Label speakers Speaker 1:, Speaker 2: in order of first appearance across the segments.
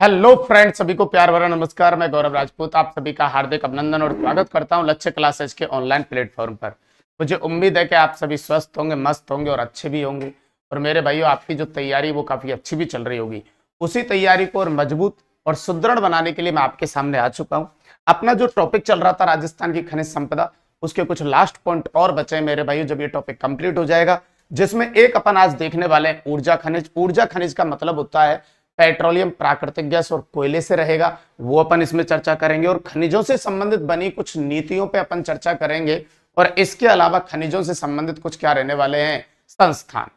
Speaker 1: Hello friends, सभी को प्यार भरा नमस्कार। मैं गौरव राजपूत आप सभी का हार्दिक अभिनंदन और स्वागत करता हूं लक्ष्य क्लासेज के ऑनलाइन प्लेटफॉर्म पर। मुझे उम्मीद है कि आप सभी स्वस्थ होंगे, मस्त होंगे और अच्छे भी होंगे। और मेरे भाइयों, आपकी जो तैयारी वो काफी अच्छी भी चल रही होगी। उसी तैयारी को और मजबूत और सुदृढ़ बनाने के लिए मैं आपके सामने आ चुका हूँ। अपना जो टॉपिक चल रहा था राजस्थान की खनिज संपदा, उसके कुछ लास्ट पॉइंट और बचे हैं मेरे भाइयों। जब ये टॉपिक कंप्लीट हो जाएगा, जिसमें एक अपन आज देखने वाले हैं ऊर्जा खनिज। ऊर्जा खनिज का मतलब होता है पेट्रोलियम, प्राकृतिक गैस और कोयले से रहेगा, वो अपन इसमें चर्चा करेंगे। और खनिजों से संबंधित बनी कुछ नीतियों पे अपन चर्चा करेंगे। और इसके अलावा खनिजों से संबंधित कुछ क्या रहने वाले हैं, संस्थान।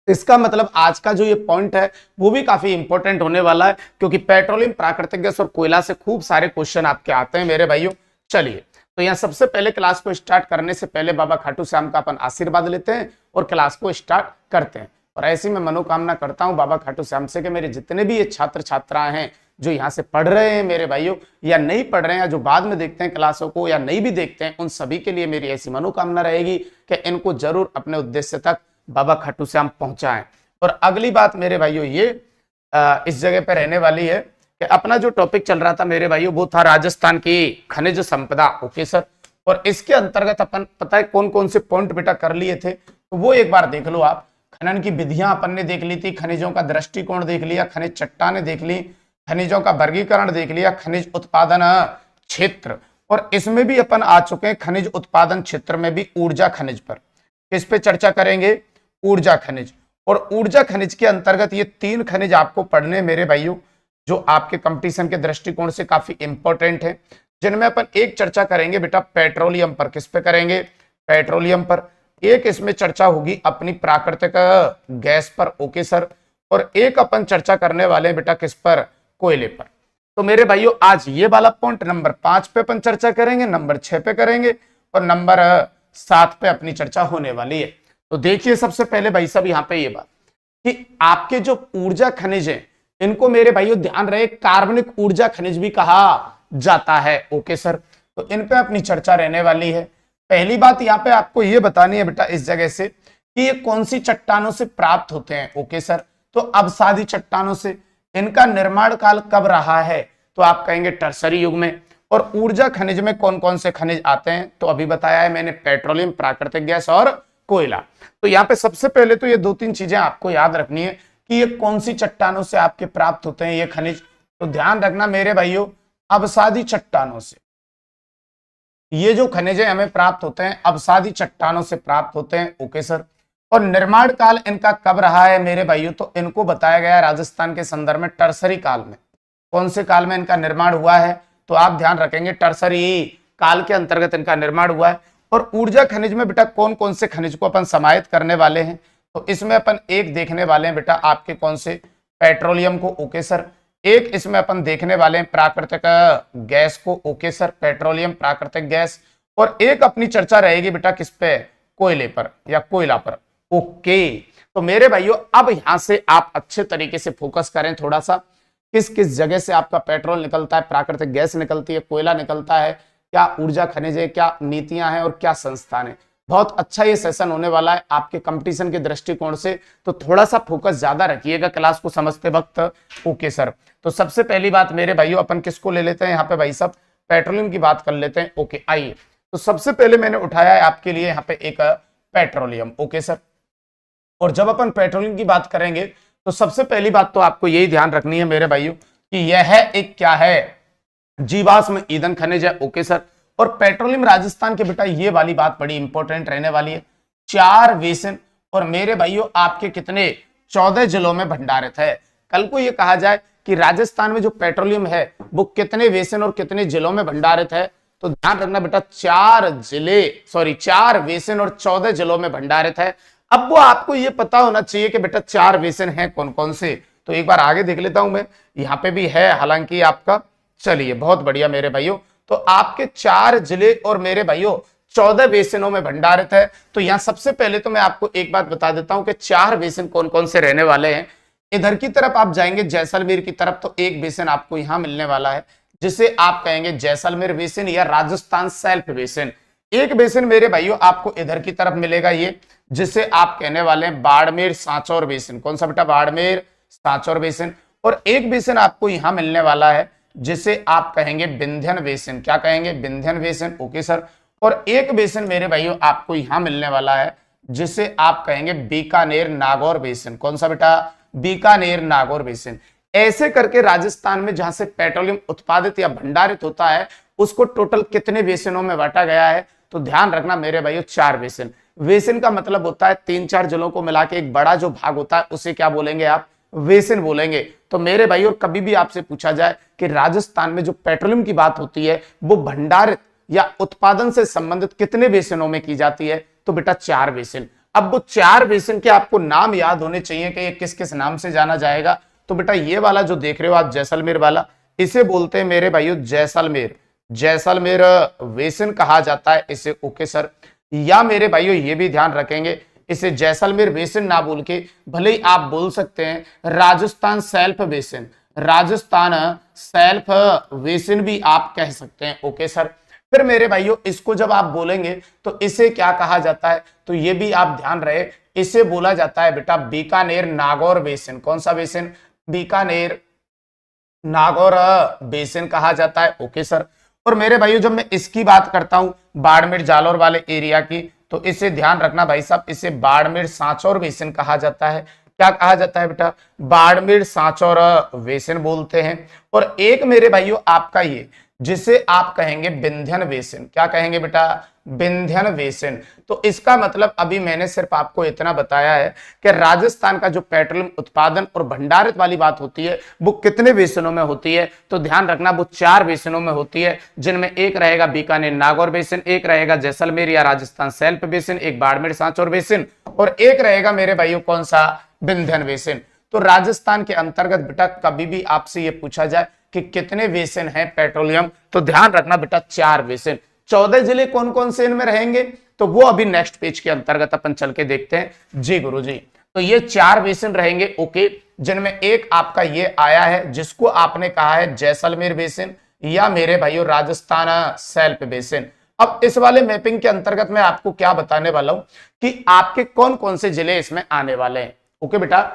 Speaker 1: इसका मतलब आज का जो ये पॉइंट है वो भी काफी इंपॉर्टेंट होने वाला है, क्योंकि पेट्रोलियम, प्राकृतिक गैस और कोयला से खूब सारे क्वेश्चन आपके आते हैं मेरे भाइयों। चलिए, तो यहाँ सबसे पहले क्लास को स्टार्ट करने से पहले बाबा खाटू श्याम का अपन आशीर्वाद लेते हैं और क्लास को स्टार्ट करते हैं। और ऐसी मैं मनोकामना करता हूं बाबा खाटू श्याम से कि मेरे जितने भी ये छात्र छात्राएं हैं जो यहाँ से पढ़ रहे हैं मेरे भाइयों, या नहीं पढ़ रहे हैं, या जो बाद में देखते हैं क्लासों को या नहीं भी देखते हैं, उन सभी के लिए मेरी ऐसी मनोकामना रहेगी कि इनको जरूर अपने उद्देश्य तक बाबा खाटू श्याम पहुंचाएं। और अगली बात मेरे भाइयों ये इस जगह पर रहने वाली है कि अपना जो टॉपिक चल रहा था मेरे भाइयों वो था राजस्थान की खनिज संपदा। Okay sir. और इसके अंतर्गत अपन पता है कौन कौन से पॉइंट बेटा कर लिए थे, तो वो एक बार देख लो आप। खनन की विधियां अपन ने देख ली थी, खनिजों का दृष्टिकोण देख लिया, खनिज चट्टानें देख ली, खनिजों का वर्गीकरण देख लिया, खनिज उत्पादन क्षेत्र। और इसमें भी अपन आ चुके हैं खनिज उत्पादन क्षेत्र में भी ऊर्जा खनिज पर। किस पे चर्चा करेंगे, ऊर्जा खनिज। और ऊर्जा खनिज के अंतर्गत ये 3 खनिज आपको पढ़ने मेरे भाइयों, जो आपके कंपटीशन के दृष्टिकोण से काफी इंपॉर्टेंट है, जिनमें अपन एक चर्चा करेंगे बेटा पेट्रोलियम पर। किस पे करेंगे, पेट्रोलियम पर। एक इसमें चर्चा होगी अपनी प्राकृतिक गैस पर। Okay sir. और एक अपन चर्चा करने वाले हैं बेटा किस पर, कोयले पर। तो मेरे भाइयों आज ये वाला पॉइंट नंबर 5 पे अपन चर्चा करेंगे, नंबर 6 पे करेंगे और नंबर 7 पे अपनी चर्चा होने वाली है। तो देखिए सबसे पहले भाई साहब यहाँ पे ये बात कि आपके जो ऊर्जा खनिज है इनको मेरे भाइयों ध्यान रहे कार्बनिक ऊर्जा खनिज भी कहा जाता है। Okay sir. तो इन पे अपनी चर्चा रहने वाली है। पहली बात यहाँ पे आपको ये बतानी है बेटा इस जगह से कि ये कौन सी चट्टानों से प्राप्त होते हैं। Okay sir. तो अवसादी चट्टानों से। इनका निर्माण काल कब रहा है, तो आप कहेंगे टर्सरी युग में। और ऊर्जा खनिज में कौन कौन से खनिज आते हैं, तो अभी बताया है मैंने, पेट्रोलियम, प्राकृतिक गैस और कोयला। तो यहाँ पे सबसे पहले तो ये 2-3 चीजें आपको याद रखनी है कि ये कौन सी चट्टानों से आपके प्राप्त होते हैं ये खनिज। तो ध्यान रखना मेरे भाइयों, अवसादी चट्टानों से ये जो खनिज है हमें प्राप्त होते हैं, अवसादी चट्टानों से प्राप्त होते हैं। Okay sir. और निर्माण काल इनका कब रहा है मेरे भाइयों, तो इनको बताया गया है राजस्थान के संदर्भ में टर्सरी काल में। कौन से काल में इनका निर्माण हुआ है, तो आप ध्यान रखेंगे टर्सरी काल के अंतर्गत इनका निर्माण हुआ है। और ऊर्जा खनिज में बेटा कौन कौन से खनिज को अपन समाहित करने वाले हैं, तो इसमें अपन एक देखने वाले हैं बेटा आपके कौन से, पेट्रोलियम को। Okay sir. एक इसमें अपन देखने वाले हैं प्राकृतिक गैस को। ओके सर, पेट्रोलियम, प्राकृतिक गैस। और एक अपनी चर्चा रहेगी बेटा किस पे, कोयले पर या कोयला पर। ओके। तो मेरे भाइयों अब यहां से आप अच्छे तरीके से फोकस करें थोड़ा सा, किस किस जगह से आपका पेट्रोल निकलता है, प्राकृतिक गैस निकलती है, कोयला निकलता है, क्या ऊर्जा खनिज है, क्या नीतियां हैं और क्या संस्थान है। बहुत अच्छा ये सेशन होने वाला है आपके कंपटीशन के दृष्टिकोण से, तो थोड़ा सा फोकस ज्यादा रखिएगा क्लास को समझते वक्त। Okay sir. तो सबसे पहली बात मेरे भाइयों अपन किसको ले लेते हैं यहाँ पे, भाई साहब पेट्रोलियम की बात कर लेते हैं। ओके आइए, तो सबसे पहले मैंने उठाया है आपके लिए यहाँ पे एक पेट्रोलियम। Okay sir. और जब अपन पेट्रोलियम की बात करेंगे तो सबसे पहली बात तो आपको यही ध्यान रखनी है मेरे भाइयों कि यह एक क्या है, जीवाश्म ईंधन खनिज है। Okay sir. और पेट्रोलियम राजस्थान के बेटा ये वाली बात बड़ी इंपॉर्टेंट रहने वाली है, 4 बेसिन और मेरे भाइयों आपके कितने, 14 जिलों में भंडारित है। कल को ये कहा जाए कि राजस्थान में जो पेट्रोलियम है वो कितने बेसिन और कितने जिलों में भंडारित है, तो ध्यान रखना बेटा 4 बेसिन और 14 जिलों में भंडारित है। अब वो आपको ये पता होना चाहिए कि बेटा 4 बेसिन है कौन कौन से, तो एक बार आगे देख लेता हूं मैं, यहाँ पे भी है हालांकि आपका। चलिए बहुत बढ़िया मेरे भाइयों, तो आपके 4 जिले और मेरे भाइयों 14 बेसिनों में भंडारित है। तो यहां सबसे पहले तो मैं आपको एक बात बता देता हूं कि 4 बेसिन कौन कौन से रहने वाले हैं। इधर की तरफ आप जाएंगे जैसलमेर की तरफ, तो एक बेसिन आपको यहां मिलने वाला है जिसे आप कहेंगे जैसलमेर बेसिन या राजस्थान सेल्फ बेसिन। एक बेसिन मेरे भाइयों आपको इधर की तरफ मिलेगा ये, जिसे आप कहने वाले हैं बाड़मेर सांचौर बेसिन। कौन सा बेटा, बाड़मेर सांचौर बेसिन। और एक बेसिन आपको यहां मिलने वाला है जिसे आप कहेंगे विंध्यन बेसिन। क्या कहेंगे? विंध्यन बेसिन। Okay sir. और एक बेसिन मेरे भाइयों आपको यहां मिलने वाला है जिसे आप कहेंगे बीकानेर नागौर बेसिन। कौन सा बेटा? बीकानेर नागौर बेसिन। ऐसे करके राजस्थान में जहां से पेट्रोलियम उत्पादित या भंडारित होता है उसको टोटल कितने बेसिनों में बांटा गया है? तो ध्यान रखना मेरे भाइयों, 4 बेसिन। बेसिन का मतलब होता है 3-4 जिलों को मिला के एक बड़ा जो भाग होता है उसे क्या बोलेंगे आप? बेसिन बोलेंगे। तो मेरे भाइयों कभी भी आपसे पूछा जाए कि राजस्थान में जो पेट्रोलियम की बात होती है वो भंडारित या उत्पादन से संबंधित कितने बेसिनों में की जाती है? तो बेटा 4 बेसिन। अब वो 4 बेसिन के आपको नाम याद होने चाहिए कि ये किस किस नाम से जाना जाएगा। तो बेटा ये वाला जो देख रहे हो आप जैसलमेर वाला, इसे बोलते हैं मेरे भाइयों जैसलमेर। जैसलमेर बेसिन कहा जाता है इसे। Okay sir. या मेरे भाइयों ये भी ध्यान रखेंगे, इसे जैसलमेर बेसिन ना बोल के भले ही आप बोल सकते हैं Rajasthan self basin. Rajasthan self basin भी आप कह सकते हैं। Okay sir. फिर मेरे भाइयों इसको जब आप बोलेंगे तो इसे क्या कहा जाता है? तो ये भी आप ध्यान रहे, इसे बोला जाता है बेटा बीकानेर नागौर बेसिन। कौन सा बेसिन? बीकानेर नागौर बेसिन कहा जाता है। Okay sir. और मेरे भाइयों जब मैं इसकी बात करता हूं बाड़मेर जालौर वाले एरिया की, तो इसे ध्यान रखना भाई साहब, इसे बाड़मेर सांचौर बेसिन कहा जाता है। क्या कहा जाता है बेटा? बाड़मेर सांचौर बेसिन बोलते हैं। और एक मेरे भाइयों आपका ये जिसे आप कहेंगे विंध्यन बेसिन। क्या कहेंगे बेटा? विंध्यन बेसिन। तो इसका मतलब अभी मैंने सिर्फ आपको इतना बताया है कि राजस्थान का जो पेट्रोलियम उत्पादन और भंडारित वाली बात होती है वो कितने बेसिनों में होती है? तो ध्यान रखना वो 4 बेसिनों में होती है, जिनमें एक रहेगा बीकानेर नागौर बेसिन, एक रहेगा जैसलमेर या राजस्थान सेल्फ बेसिन, एक बाड़मेर सांचौर बेसिन और एक रहेगा मेरे भाइयों कौन सा? विंध्यन बेसिन। तो राजस्थान के अंतर्गत बेटा कभी भी आपसे ये पूछा जाए कि कितने बेसिन है पेट्रोलियम, तो ध्यान रखना बेटा 4 बेसिन। 14 जिले कौन कौन से इनमें रहेंगे तो वो अभी नेक्स्ट पेज के अंतर्गत अपन चल के देखते हैं। जी गुरुजी। तो ये 4 बेसिन रहेंगे। ओके। जिनमें एक आपका ये आया है जिसको आपने कहा है जैसलमेर बेसिन या मेरे भाइयों राजस्थान सेल्फ बेसिन। अब इस वाले मैपिंग के अंतर्गत मैं आपको क्या बताने वाला हूं कि आपके कौन कौन से जिले इसमें आने वाले हैं। ओके बेटा।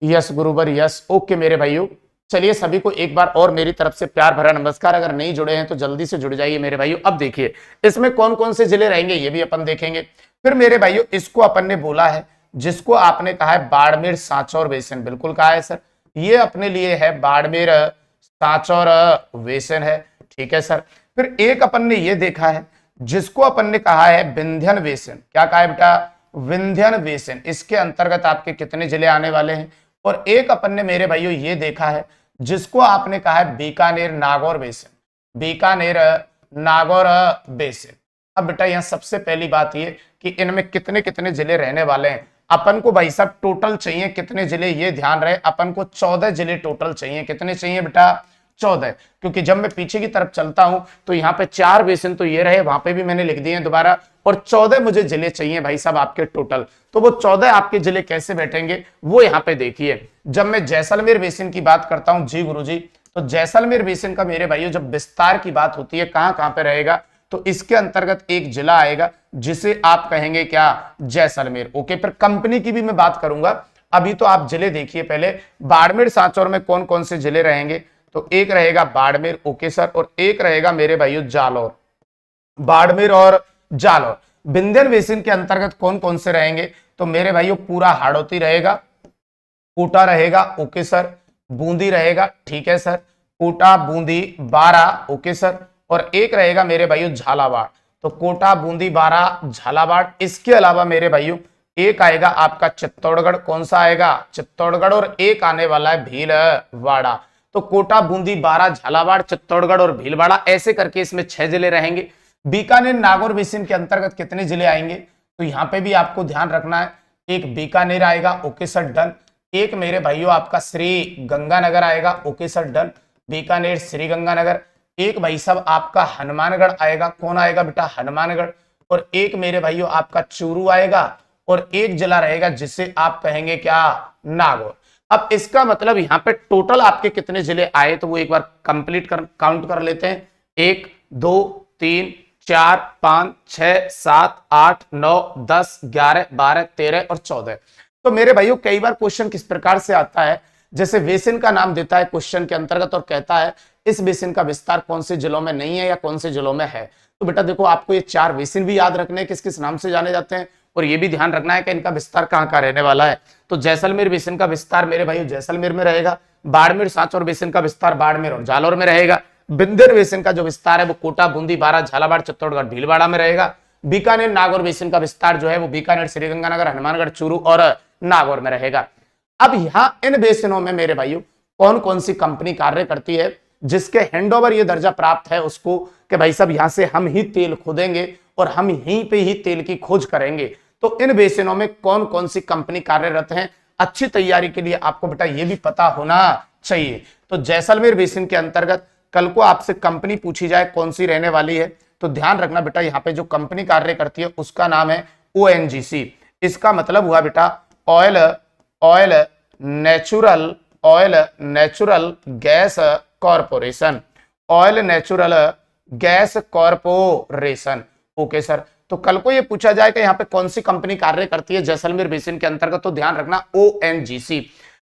Speaker 1: यस गुरुवर यस। ओके मेरे भाइयों, चलिए सभी को एक बार और मेरी तरफ से प्यार भरा नमस्कार। अगर नहीं जुड़े हैं तो जल्दी से जुड़ जाइए मेरे भाइयों। अब देखिए इसमें कौन कौन से जिले रहेंगे ये भी अपन देखेंगे। फिर मेरे भाइयों इसको अपन ने बोला है जिसको आपने कहा है बाड़मेर सांचौर बेसिन। बिल्कुल कहा है सर, ये अपने लिए है बाड़मेर सांचौर बेसिन है। ठीक है सर। फिर एक अपन ने ये देखा है जिसको अपन ने कहा है विंध्यन बेसिन। क्या कहा है बेटा? विंध्यन बेसिन। इसके अंतर्गत आपके कितने जिले आने वाले हैं? और एक अपन ने मेरे भाइयों ये देखा है जिसको आपने कहा है बीकानेर नागौर बेसिन। बीकानेर नागौर बेसिन। अब बेटा यहां सबसे पहली बात ये कि इनमें कितने कितने जिले रहने वाले हैं। अपन को भाई साहब टोटल चाहिए कितने जिले, ये ध्यान रहे, अपन को 14 जिले टोटल चाहिए। कितने चाहिए बेटा? 14। क्योंकि जब मैं पीछे की तरफ चलता हूं तो यहाँ पे 4 बेसिन तो ये रहे, वहां पे भी मैंने लिख दिए दोबारा, और 14 मुझे जिले चाहिए भाई साहब आपके टोटल। तो वो 14 आपके जिले कैसे बैठेंगे वो यहाँ पे देखिए। जब मैं जैसलमेर बेसिन की बात करता हूं जी गुरुजी, तो जैसलमेर बेसिन का मेरे भाइयों जब विस्तार की बात होती है कहां कहां पे रहेगा, तो इसके अंतर्गत एक जिला आएगा जिसे आप कहेंगे क्या? जैसलमेर। ओके। फिर कंपनी की भी मैं बात करूंगा, अभी तो आप जिले देखिए पहले। बाड़मेर सांचौर में कौन कौन से जिले रहेंगे? तो एक रहेगा बाड़मेर। Okay sir. और एक रहेगा मेरे भाइयों जालौर। बाड़मेर और जालौर। विंध्यन बेसिन के अंतर्गत कौन कौन से रहेंगे? तो मेरे भाइयों पूरा हाड़ौती रहेगा, कोटा रहेगा। Okay sir. बूंदी रहेगा। ठीक है सर। कोटा बूंदी बारा। Okay sir. और एक रहेगा मेरे भाइयों झालावाड़। तो कोटा बूंदी बारा झालावाड़। इसके अलावा मेरे भाइयों एक आएगा आपका चित्तौड़गढ़। कौन सा आएगा? चित्तौड़गढ़। और एक आने वाला है भीलवाड़ा। तो कोटा बूंदी बारा झालावाड़ चित्तौड़गढ़ और भीलवाड़ा, ऐसे करके इसमें 6 जिले रहेंगे। बीकानेर नागौर बेसिन के अंतर्गत कितने जिले आएंगे? तो यहाँ पे भी आपको ध्यान रखना है, एक बीकानेर आएगा। Okay sir done. एक मेरे भाइयों आपका श्री गंगानगर आएगा। Okay sir done. Bikaner Shri Ganganagar. एक भाई साहब आपका हनुमानगढ़ आएगा। कौन आएगा बेटा? हनुमानगढ़। और एक मेरे भाइयों आपका चूरू आएगा। और एक जिला रहेगा जिसे आप कहेंगे क्या? नागौर। अब इसका मतलब यहाँ पे टोटल आपके कितने जिले आए तो वो एक बार कंप्लीट काउंट कर लेते हैं। 1 2 3 4 5 6 7 8 9 10 11 12 13 और 14। तो मेरे भाइयों कई बार क्वेश्चन किस प्रकार से आता है, जैसे बेसिन का नाम देता है क्वेश्चन के अंतर्गत और कहता है इस बेसिन का विस्तार कौन से जिलों में नहीं है या कौन से जिलों में है। तो बेटा देखो आपको ये 4 बेसिन भी याद रखने हैं किस किस नाम से जाने जाते हैं, और ये भी ध्यान रखना है कि इनका विस्तार कहाँ कहाँ रहने वाला है। तो जैसलमेर बेसिन का विस्तार मेरे भाई जैसलमेर में रहेगा, बाड़मेर सांचौर बेसिन का विस्तार बाड़मेर और जालौर में रहेगा, बिंदर बेसिन का जो विस्तार है वो कोटा, बूंदी, बारा, झालावाड़, चित्तौड़गढ़, भीलवाड़ा में रहेगा, बीकानेर नागौर बेसिन का विस्तार जो है वो बीकानेर, श्रीगंगानगर, हनुमानगढ़, चूरू और नागौर में रहेगा। अब यहां इन बेसिनों में मेरे भाइयों कौन कौन सी कंपनी कार्य करती है, जिसके हैंडओवर ये दर्जा प्राप्त है उसको कि भाई साहब यहां से हम ही तेल खोदेंगे और हम यहीं पे ही तेल की खोज करेंगे। तो इन बेसिनों में कौन कौन सी कंपनी कार्यरत है, अच्छी तैयारी के लिए आपको बेटा ये भी पता होना चाहिए। तो जैसलमेर बेसिन के अंतर्गत कल को आपसे कंपनी पूछी जाए कौन सी रहने वाली है, तो ध्यान रखना बेटा यहाँ पे जो कंपनी कार्य करती है उसका नाम है ONGC। इसका मतलब हुआ बेटा oil natural gas corporation, oil natural gas corporation. Okay sir, तो कल को ये पूछा जाए कि यहाँ पे कौन सी कंपनी कार्य करती है जैसलमेर बेसिन के अंतर्गत, तो ध्यान रखना ONGC।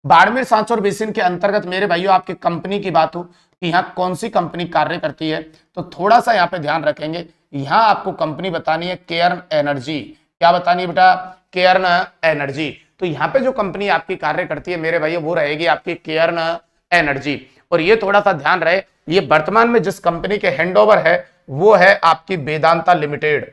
Speaker 1: बाड़मेर सांचौर बेसिन के अंतर्गत मेरे भाइयों आपकी कंपनी की बात हो कि यहाँ कौन सी कंपनी कार्य करती है, तो थोड़ा सा यहाँ पे ध्यान रखेंगे। यहाँ आपको कंपनी बतानी है केयर्न एनर्जी। क्या बतानी है बेटा? Cairn energy. तो यहाँ पे जो कंपनी आपकी कार्य करती है मेरे भाइयों वो रहेगी आपकी केयर्न एनर्जी। और ये थोड़ा सा ध्यान रहे, ये वर्तमान में जिस कंपनी के हैंडओवर है वो है आपकी वेदांता लिमिटेड।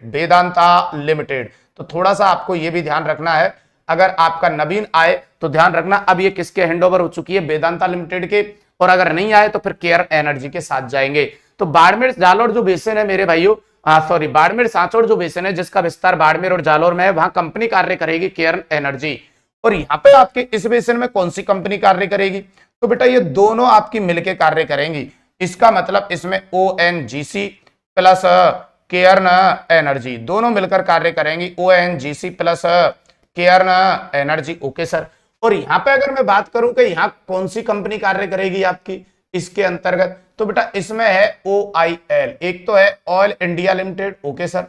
Speaker 1: तो थोड़ा सा आपको ये भी ध्यान रखना है, अगर आपका नवीन आए तो ध्यान रखना अब ये किसके हैंडओवर हो चुकी है, वेदांता लिमिटेड के, और अगर नहीं आए तो फिर केयर एनर्जी के साथ जाएंगे। तो बाड़मेर जालौर जो बेसिन है मेरे भाइयों, बाड़मेर सांचौर जो बेसिन है जिसका विस्तार बाड़मेर और जालौर में है, वहां कंपनी कार्य करेगी केयर एनर्जी। और यहाँ पे आपके इस बेसिन में कौन सी कंपनी कार्य करेगी, तो बेटा ये दोनों आपकी मिलकर कार्य करेंगी। इसका मतलब इसमें ONGC प्लस केयर्न एनर्जी दोनों मिलकर कार्य करेंगी, ONGC plus Cairn energy. Okay sir, और यहां पे अगर मैं बात करूं कि यहां कौन सी कंपनी कार्य करेगी आपकी इसके अंतर्गत, तो बेटा इसमें है OIL। एक तो है oil India limited. Okay sir,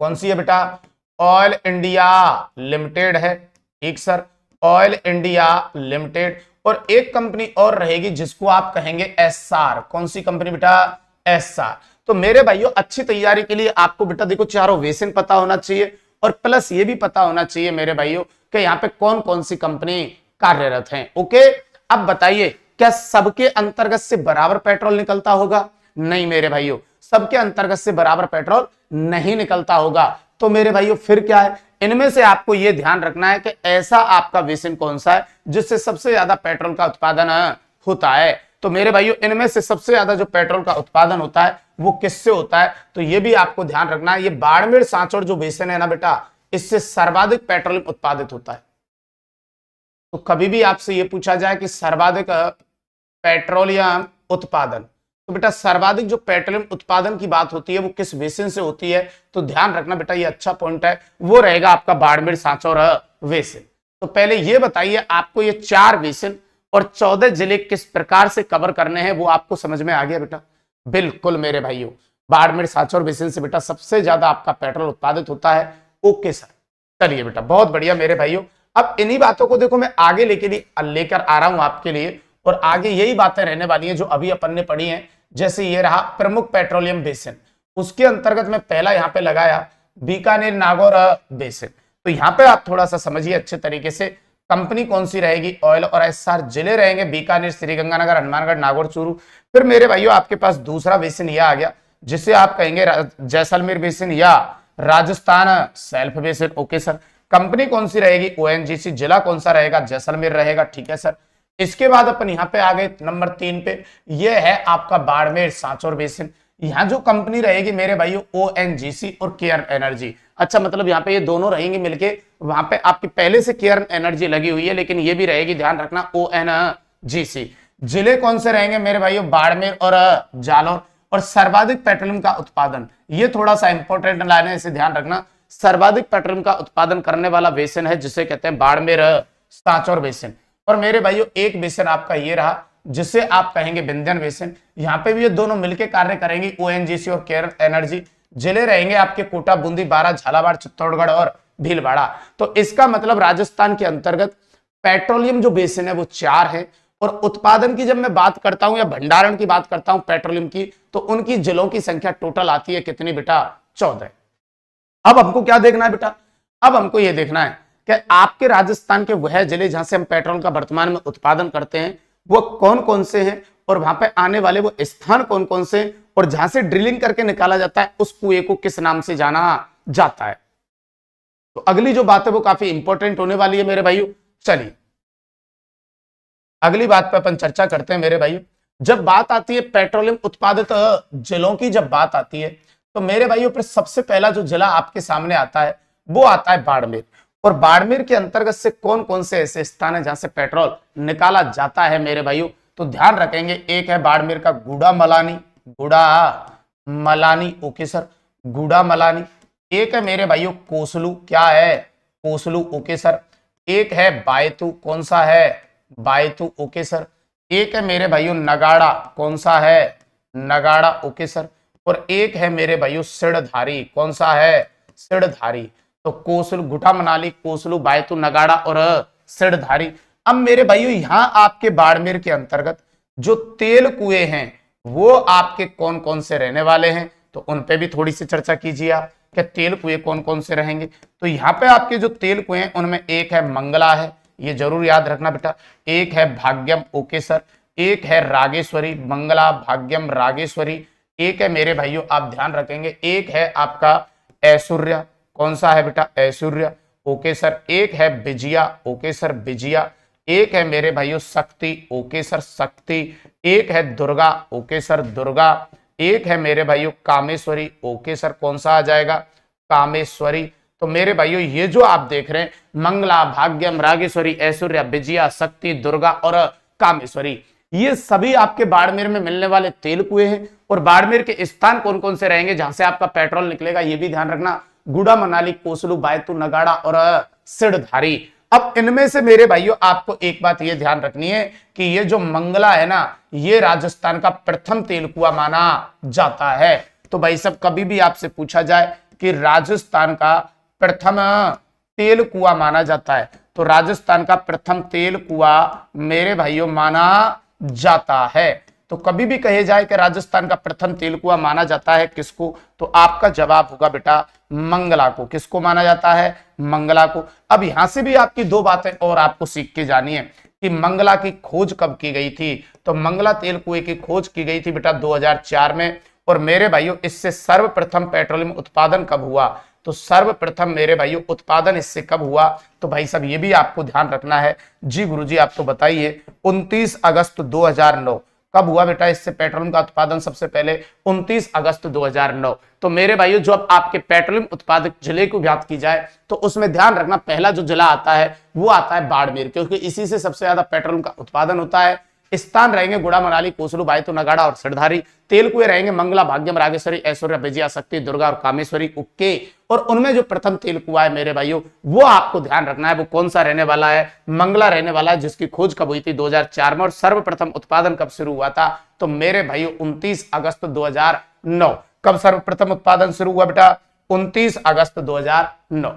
Speaker 1: कौन सी है बेटा? ऑयल इंडिया लिमिटेड है एक सर, ऑयल इंडिया लिमिटेड। और एक कंपनी और रहेगी जिसको आप कहेंगे SR। कौन सी कंपनी बेटा? SR। तो मेरे भाइयों अच्छी तैयारी के लिए आपको बेटा देखो चारों बेसिन पता होना चाहिए और प्लस ये भी पता होना चाहिए मेरे भाइयों कि यहाँ पे कौन कौन सी कंपनी कार्यरत हैं। ओके, अब बताइए क्या सबके अंतर्गत से बराबर पेट्रोल निकलता होगा? नहीं मेरे भाइयों, सबके अंतर्गत से बराबर पेट्रोल नहीं निकलता होगा। तो मेरे भाइयों फिर क्या है, इनमें से आपको यह ध्यान रखना है कि ऐसा आपका बेसिन कौन सा है जिससे सबसे ज्यादा पेट्रोल का उत्पादन होता है। तो मेरे भाइयों इनमें से सबसे ज्यादा जो पेट्रोल का उत्पादन होता है वो किससे होता है, तो ये भी आपको ध्यान रखना है। ये बाड़मेर सांचौर जो बेसिन है ना बेटा, इससे सर्वाधिक पेट्रोलियम उत्पादित होता है। तो कभी भी आपसे ये पूछा जाए कि सर्वाधिक पेट्रोलियम उत्पादन, तो बेटा सर्वाधिक जो पेट्रोलियम उत्पादन की बात होती है वो किस बेसिन से होती है, तो ध्यान रखना बेटा ये अच्छा पॉइंट है, वो रहेगा आपका बाड़मेर सांचौर बेसिन। तो पहले ये बताइए आपको ये 4 बेसिन और 14 जिले किस प्रकार से कवर करने हैं, वो आपको समझ में आ गया बेटा? बिल्कुल मेरे भाइयों, बाड़मेर सांचौर बेसिन से बेटा सबसे ज्यादा आपका पेट्रोल उत्पादित होता है। ओके सर, चलिए बेटा बहुत बढ़िया मेरे भाइयों। अब इन्हीं बातों को देखो मैं आगे लेकर आ रहा हूं आपके लिए, और आगे यही बातें रहने वाली हैं जो अभी अपन ने पढ़ी हैं। जैसे ये रहा प्रमुख पेट्रोलियम बेसिन, उसके अंतर्गत मैं पहला यहाँ पे लगाया बीकानेर नागौर बेसिन। तो यहाँ पे आप थोड़ा सा समझिए अच्छे तरीके से, कंपनी कौन सी रहेगी? ऑयल, और SR जिले रहेंगे बीकानेर, श्रीगंगानगर, हनुमानगढ़, नागौर, चूरू। फिर मेरे भाइयों आपके पास दूसरा बेसिन यह आ गया जिसे आप कहेंगे जैसलमेर बेसिन या Rajasthan self basin. Okay sir, company कौन सी रहेगी? ONGC। जिला कौन सा रहेगा? जैसलमेर रहेगा। ठीक है सर, इसके बाद अपन यहाँ पे आ गए नंबर 3 पे, ये है आपका बाड़मेर सांचौर बेसिन। यहाँ जो कंपनी रहेगी मेरे भाइयों ONGC और केयर एनर्जी। अच्छा, मतलब यहाँ पे ये दोनों रहेंगे मिलके, वहां पे आपकी पहले से केयर एनर्जी लगी हुई है लेकिन ये भी रहेगी, ध्यान रखना, ONGC। जिले कौन से रहेंगे मेरे भाइयों? बाड़मेर और जालौर। और सर्वाधिक पेट्रोलियम का उत्पादन, ये थोड़ा सा इंपॉर्टेंट लाइन है, इसे ध्यान रखना, सर्वाधिक पेट्रोलियम का उत्पादन करने वाला बेसिन है जिसे कहते हैं बाड़मेर सांचौर बेसिन। और मेरे भाइयों एक बेसिन आपका ये रहा जिसे आप कहेंगे विंध्यन बेसिन। यहाँ पे भी ये दोनों मिलकर कार्य करेंगी, ONGC और केयर एनर्जी। जिले रहेंगे आपके कोटा, बूंदी, बारा, झालावाड़, चित्तौड़गढ़ और भीलवाड़ा। तो इसका मतलब राजस्थान के अंतर्गत पेट्रोलियम जो बेसिन है वो 4 है, और उत्पादन की जब मैं बात करता हूं या भंडारण की बात करता हूं पेट्रोलियम की, तो उनकी जिलों की संख्या टोटल आती है कितनी बेटा? 14। अब हमको क्या देखना है बेटा? अब हमको यह देखना है कि आपके राजस्थान के वह जिले जहां से हम पेट्रोल का वर्तमान में उत्पादन करते हैं वो कौन कौन से हैं, और वहां पे आने वाले वो स्थान कौन कौन से, और जहां से ड्रिलिंग करके निकाला जाता है उस कुएं को किस नाम से जाना जाता है। तो अगली जो बात है वो काफी इंपॉर्टेंट होने वाली है मेरे भाइयों। चलिए अगली बात पर अपन चर्चा करते हैं मेरे भाइयों। जब बात आती है पेट्रोलियम उत्पादित जिलों की, जब बात आती है तो मेरे भाइयों पर सबसे पहला जो जिला आपके सामने आता है वो आता है बाड़मेर। और बाड़मेर के अंतर्गत से कौन कौन से ऐसे स्थान है जहां से पेट्रोल निकाला जाता है मेरे भाइयों? तो ध्यान रखेंगे, एक है बाड़मेर का गुड़ा मलानी, गुड़ा मलानी, ओके सर, गुड़ा मलानी। एक है मेरे भाइयों कोसलू, क्या है? Koslu, okay sir. एक है बायतू, कौन सा है? Baytu, okay sir. एक है मेरे भाइयों नगाड़ा, कौन सा है? नगाड़ा, ओके सर। और एक है मेरे भाइयों सिड़धारी, कौन सा है? सिड़धारी। तो कोसलू, गुटा मनाली, कोसलू, बायतू, नगाड़ा और सिड़धारी। अब मेरे भाइयों यहां आपके बाड़मेर के अंतर्गत जो तेल कुएं हैं वो आपके कौन कौन से रहने वाले हैं, तो उन पे भी थोड़ी सी चर्चा कीजिए आप कि तेल कुएं कौन कौन से रहेंगे। तो यहाँ पे आपके जो तेल कुएं हैं उनमें एक है मंगला है, ये जरूर याद रखना बेटा। एक है भाग्यम, ओके सर। एक है रागेश्वरी, मंगला, भाग्यम, रागेश्वरी। एक है मेरे भाइयों आप ध्यान रखेंगे, एक है आपका ऐश्वर्या, कौन सा है बेटा? Aishwarya, okay sir. एक है विजया, ओके सर, विजया। एक है मेरे भाइयों शक्ति, ओके सर, शक्ति। एक है दुर्गा, ओके सर, दुर्गा। एक है मेरे भाइयों कामेश्वरी, ओके सर, कौन सा आ जाएगा? कामेश्वरी। तो मेरे भाइयों ये जो आप देख रहे हैं मंगला, भाग्यम, रागेश्वरी, ऐश्वर्या, विजया, शक्ति, दुर्गा और कामेश्वरी, ये सभी आपके बाड़मेर में मिलने वाले तेल कुएं हैं। और बाड़मेर के स्थान कौन कौन से रहेंगे जहां से आपका पेट्रोल निकलेगा ये भी ध्यान रखना, गुड़ा मनाली, कोसलू, बायतू, नगाड़ा और सिड़धारी। अब इनमें से मेरे भाइयों आपको एक बात ये ध्यान रखनी है कि ये जो मंगला है ना, ये राजस्थान का प्रथम तेल कुआं माना जाता है। तो भाई सब कभी भी आपसे पूछा जाए कि राजस्थान का प्रथम तेल कुआं माना जाता है, तो राजस्थान का प्रथम तेल कुआं मेरे भाइयों माना जाता है। तो कभी भी कहे जाए कि राजस्थान का प्रथम तेल कुआं माना जाता है किसको, तो आपका जवाब होगा बेटा मंगला को। किसको माना जाता है? मंगला को। अब यहां से भी आपकी दो बातें और आपको सीख के जानी है कि मंगला की खोज कब की गई थी। तो मंगला तेल कुएं की खोज की गई थी बेटा 2004 में। और मेरे भाइयों इससे सर्वप्रथम पेट्रोलियम उत्पादन कब हुआ? तो सर्वप्रथम मेरे भाइयों उत्पादन इससे कब हुआ? तो भाई साहब ये भी आपको ध्यान रखना है। जी गुरुजी आप तो बताइए। 29 अगस्त 2009 कब हुआ बेटा इससे पेट्रोलियम का उत्पादन सबसे पहले? 29 अगस्त 2009। तो मेरे भाइयों जो अब आपके पेट्रोलियम उत्पादक जिले को बात की जाए तो उसमें ध्यान रखना पहला जो जिला आता है वो आता है बाड़मेर, क्योंकि इसी से सबसे ज्यादा पेट्रोलियम का उत्पादन होता है। स्थान रहेंगे गुड़ा मनाली, कोसलू, बायतू, नगाड़ा और सिड़धारी। तेल कुएं रहेंगे मंगला, भाग्यम, रागेश्वरी, ऐश्वर्या, विजया, शक्ति, दुर्गा और कामेश्वरी, ओके। और उनमें जो प्रथम तेल कुआं है मेरे भाइयों वो आपको ध्यान रखना है वो कौन सा रहने वाला है? मंगला रहने वाला है, जिसकी खोज कब हुई थी? 2004 में। और सर्वप्रथम उत्पादन कब शुरू हुआ था? तो मेरे भाइयों 29 अगस्त 2009। कब सर्वप्रथम उत्पादन शुरू हुआ बेटा? 29 अगस्त 2009।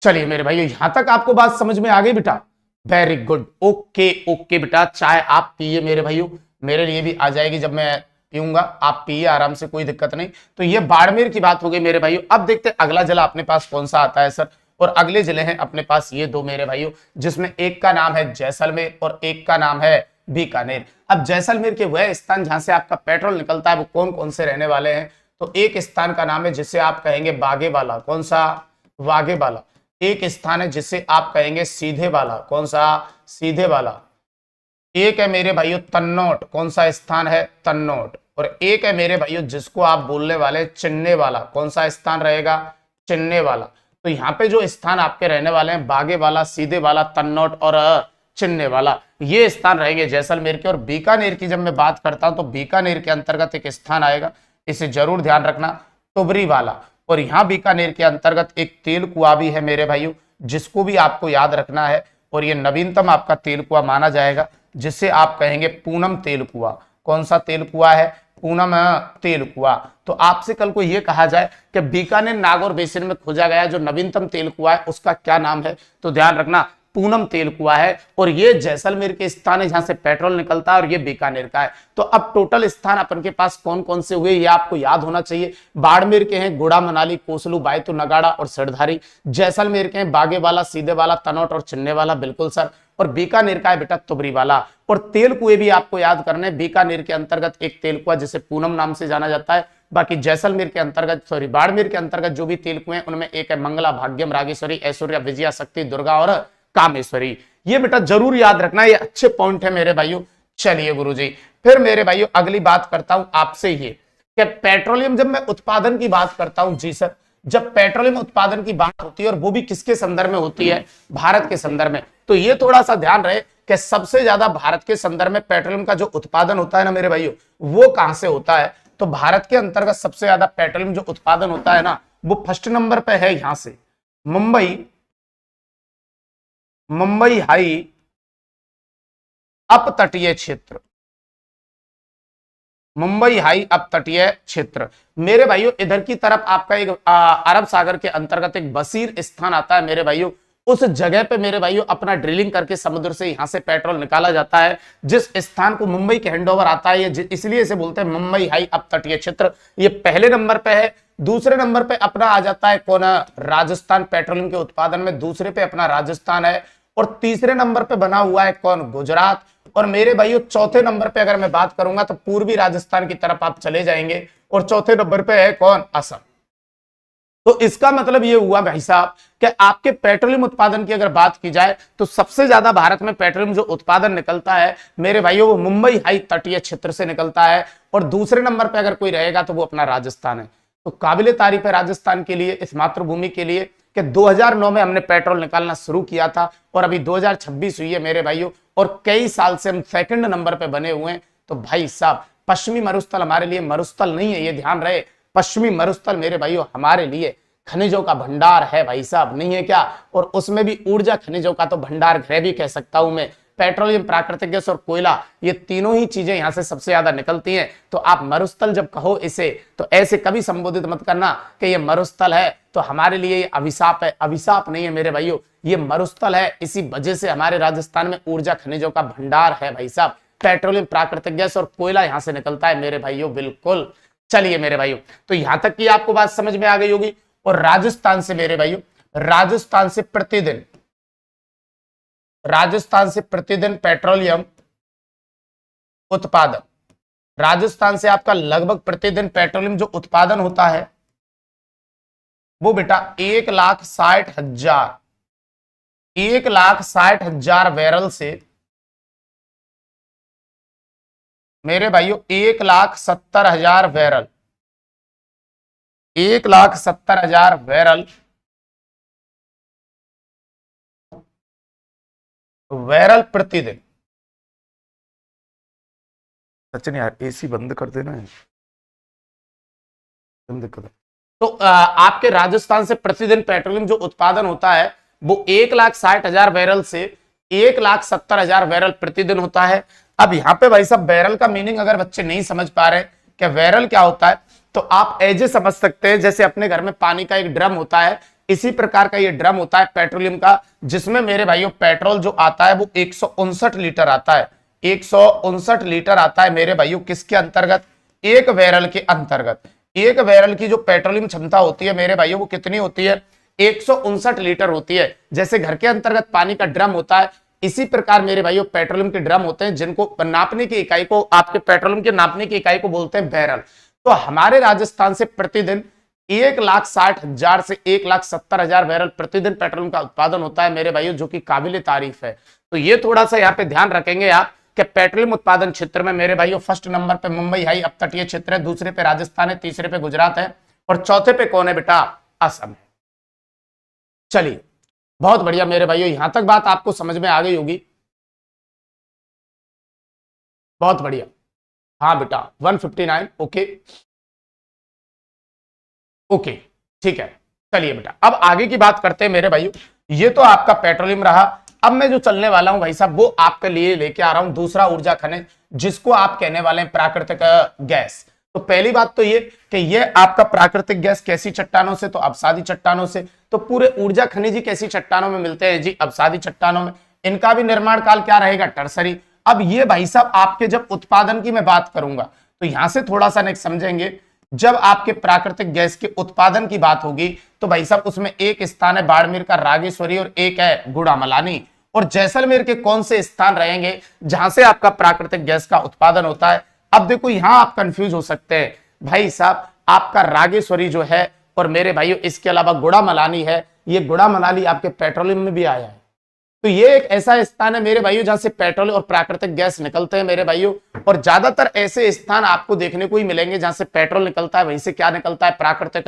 Speaker 1: चलिए मेरे भाइयों यहां तक आपको बात समझ में आ गई बेटा? वेरी गुड, ओके ओके बेटा। चाय आप पिए मेरे भाइयों, मेरे लिए भी आ जाएगी जब मैं पीऊंगा, आप पिए आराम से, कोई दिक्कत नहीं। तो ये बाड़मेर की बात हो गई मेरे भाइयों। अब देखते हैं अगला जिला अपने पास कौन सा आता है सर। और अगले जिले हैं अपने पास ये दो मेरे भाइयों, जिसमें एक का नाम है जैसलमेर और एक का नाम है बीकानेर। अब जैसलमेर के वह स्थान जहां से आपका पेट्रोल निकलता है वो कौन कौन से रहने वाले हैं? तो एक स्थान का नाम है जिसे आप कहेंगे बागेवाला, कौन सा? बागेवाला। एक स्थान है जिसे आप कहेंगे सीधे वाला, कौन सा? सीधे वाला। एक है मेरे भाइयों तन्नौट, कौन सा स्थान है? तन्नौट। और एक है मेरे भाइयों जिसको आप बोलने वाले चिन्ने वाला, कौन सा स्थान रहेगा? चिन्ने वाला। तो यहाँ पे जो स्थान आपके रहने वाले हैं बागे वाला, सीधे वाला, तन्नौट और चिन्ने वाला, ये स्थान रहेंगे जैसलमेर के। और बीकानेर की जब मैं बात करता हूं तो बीकानेर के अंतर्गत एक स्थान आएगा, इसे जरूर ध्यान रखना, टुबरी वाला। और यहाँ बीकानेर के अंतर्गत एक तेल कुआं भी है मेरे भाइयों, जिसको भी आपको याद रखना है। और ये नवीनतम आपका तेल कुआं माना जाएगा, जिसे आप कहेंगे पूनम तेल कुआं। कौन सा तेल कुआं है? पूनम तेल कुआं। तो आपसे कल को यह कहा जाए कि बीकानेर नागौर बेसिन में खोजा गया जो नवीनतम तेल कुआं है उसका क्या नाम है, तो ध्यान रखना पूनम तेल कुआं है। और ये जैसलमेर के स्थान है जहां से पेट्रोल निकलता है, और ये बीकानेर का है। तो अब टोटल स्थान अपन के पास कौन कौन से हुए ये आपको याद होना चाहिए। बाड़मेर के हैं गोड़ा, मनाली, कोसलू, बायतू, नगाड़ा और सरदारी। जैसलमेर के हैं बागेवाला, सीधेवाला, तनौट और चिन्नेवाला, बिल्कुल सर। और बीकानेर का है बेटा तुबरीवाला। और तेल कुएं भी आपको याद करने, बीकानेर के अंतर्गत एक तेल कुआं जिसे पूनम नाम से जाना जाता है। बाकी जैसलमेर के अंतर्गत बाड़मेर के अंतर्गत जो भी तेल कुएं उनमें एक है मंगला, भाग्यम, रागेश्वरी, ऐश्वर्या, विजया, शक्ति, दुर्गा और कामेश्वरी। ये बेटा जरूर याद रखना, ये अच्छे पॉइंट है मेरे भाइयों। चलिए गुरुजी, फिर मेरे भाइयों अगली बात करता हूं आपसे ये कि पेट्रोलियम जब मैं उत्पादन की बात करता हूं, जी सर, जब पेट्रोलियम उत्पादन की बात होती है और वो भी किसके संदर्भ में होती है, भारत के संदर्भ में, तो ये थोड़ा सा ध्यान रहे कि सबसे ज्यादा भारत के संदर्भ में पेट्रोलियम का जो उत्पादन होता है ना मेरे भाइयों, वो कहां से होता है। तो भारत के अंतर्गत सबसे ज्यादा पेट्रोलियम जो उत्पादन होता है ना, वो फर्स्ट नंबर पे है यहां से मुंबई हाई अपतटीय क्षेत्र, मुंबई हाई अपतटीय क्षेत्र। मेरे भाइयों इधर की तरफ आपका एक अरब सागर के अंतर्गत एक बसीर स्थान आता है मेरे भाइयों। उस जगह पे मेरे भाइयों अपना ड्रिलिंग करके समुद्र से यहां से पेट्रोल निकाला जाता है। जिस स्थान को मुंबई के हैंडओवर आता है, ये इसलिए इसे बोलते हैं मुंबई हाई अपतटीय क्षेत्र। ये पहले नंबर पे है। दूसरे नंबर पे अपना आ जाता है कौन, राजस्थान। पेट्रोलियम के उत्पादन में दूसरे पे अपना राजस्थान है। और तीसरे नंबर पे बना हुआ है कौन, गुजरात। और मेरे भाइयों चौथे नंबर पे अगर मैं बात करूंगा तो पूर्वी राजस्थान की तरफ आप चले जाएंगे, और चौथे नंबर पे है कौन, असम। तो इसका मतलब ये हुआ भाई साहब कि आपके पेट्रोलियम उत्पादन की अगर बात की जाए तो सबसे ज्यादा भारत में पेट्रोलियम जो उत्पादन निकलता है मेरे भाइयों वो मुंबई हाई तटीय क्षेत्र से निकलता है। और दूसरे नंबर पे अगर कोई रहेगा तो वो अपना राजस्थान है। तो काबिले तारीफ है राजस्थान के लिए, इस मातृभूमि के लिए, कि 2009 में हमने पेट्रोल निकालना शुरू किया था और अभी 2026 हुई है मेरे भाइयों, और कई साल से हम सेकंड नंबर पे बने हुए हैं। तो भाई साहब पश्चिमी मरुस्थल हमारे लिए मरुस्थल नहीं है, ये ध्यान रहे। पश्चिमी मरुस्थल मेरे भाइयों हमारे लिए खनिजों का भंडार है भाई साहब, नहीं है क्या। और उसमें भी ऊर्जा खनिजों का तो भंडार गृह भी कह सकता हूं मैं। पेट्रोलियम, प्राकृतिक गैस और कोयला, ये तीनों ही चीजें यहां से सबसे ज्यादा निकलती हैं। तो आप मरुस्थल जब कहो इसे, तो ऐसे कभी संबोधित मत करना कि ये मरुस्थल है तो हमारे लिए ये अभिशाप है। अभिशाप नहीं है मेरे भाइयों, ये मरुस्थल है। इसी वजह से हमारे राजस्थान में ऊर्जा खनिजों का भंडार है भाई साहब। पेट्रोलियम, प्राकृतिक गैस और कोयला यहां से निकलता है मेरे भाइयों, बिल्कुल। चलिए मेरे भाइयों, तो यहां तक की आपको बात समझ में आ गई होगी। और राजस्थान से मेरे भाइयों, राजस्थान से प्रतिदिन पेट्रोलियम उत्पादन, राजस्थान से आपका लगभग प्रतिदिन पेट्रोलियम जो उत्पादन होता है वो बेटा 1,60,000 बैरल से मेरे भाइयों 1,70,000 बैरल, 1,70,000 बैरल प्रतिदिन। सचिन यार एसी बंद कर देना है, दिक्कत है। तो आपके राजस्थान से प्रतिदिन पेट्रोलियम जो उत्पादन होता है वो 1,60,000 बैरल से 1,70,000 बैरल प्रतिदिन होता है। अब यहाँ पे भाई साहब बैरल का मीनिंग अगर बच्चे नहीं समझ पा रहे कि बैरल क्या होता है, तो आप ऐसे समझ सकते हैं जैसे अपने घर में पानी का एक ड्रम होता है, इसी प्रकार का ये ड्रम होता है पेट्रोलियम का, जिसमें मेरे भाइयों पेट्रोल जो आता है वो 159 लीटर आता है। 159 लीटर आता है मेरे भाइयों किसके अंतर्गत, एक बैरल के अंतर्गत। एक बैरल की जो पेट्रोलियम क्षमता होती है मेरे भाइयों वो कितनी होती है, 159 लीटर होती है। जैसे घर के अंतर्गत पानी का ड्रम होता है, इसी प्रकार मेरे भाइयों पेट्रोलियम के ड्रम होते हैं, जिनको नापने की इकाई को, आपके पेट्रोलियम के नापने की इकाई को बोलते हैं बैरल। तो हमारे राजस्थान से प्रतिदिन 1,60,000 से 1,70,000 बैरल प्रतिदिन पेट्रोलियम का उत्पादन होता है मेरे भाइयों, जो कि काबिले तारीफ है। तो ये थोड़ा सा यहाँ पे ध्यान रखेंगे आप कि पेट्रोलियम उत्पादन क्षेत्र में मेरे भाइयों फर्स्ट नंबर पे मुंबई हाई अपतटीय क्षेत्र है, दूसरे पे राजस्थान है, तीसरे पे गुजरात है, और चौथे पे कौन है बेटा, असम है। चलिए बहुत बढ़िया मेरे भाइयों, यहां तक बात आपको समझ में आ गई होगी। बहुत बढ़िया, हाँ बेटा 159, ओके ओके ठीक है। चलिए बेटा अब आगे की बात करते हैं मेरे भाइयों। ये तो आपका पेट्रोलियम रहा। अब मैं जो चलने वाला हूं भाई साहब वो आपके लिए लेके आ रहा हूं दूसरा ऊर्जा खनिज, जिसको आप कहने वाले हैं प्राकृतिक गैस। तो पहली बात तो ये कि ये आपका प्राकृतिक गैस कैसी चट्टानों से, तो अवसादी चट्टानों से। तो पूरे ऊर्जा खनिज कैसी चट्टानों में मिलते हैं जी, अवसादी चट्टानों में। इनका भी निर्माण काल क्या रहेगा, टर्सरी। अब ये भाई साहब आपके जब उत्पादन की मैं बात करूंगा तो यहां से थोड़ा सा नेक्स्ट समझेंगे। जब आपके प्राकृतिक गैस के उत्पादन की बात होगी तो भाई साहब उसमें एक स्थान है बाड़मेर का रागेश्वरी और एक है गुड़ामलानी। और जैसलमेर के कौन से स्थान रहेंगे जहां से आपका प्राकृतिक गैस का उत्पादन होता है। अब देखो यहां आप कंफ्यूज हो सकते हैं भाई साहब, आपका रागेश्वरी जो है और मेरे भाइयों इसके अलावा गुड़ामलानी है, ये गुड़ामलानी आपके पेट्रोलियम में भी आया है। तो ये एक ऐसा स्थान है मेरे भाइयों जहां से पेट्रोल और प्राकृतिक गैस निकलते हैं मेरे भाइयों। और ज्यादातर ऐसे स्थान आपको देखने को ही मिलेंगे जहां से पेट्रोल निकलता है, वहीं से क्या निकलता है, प्राकृतिक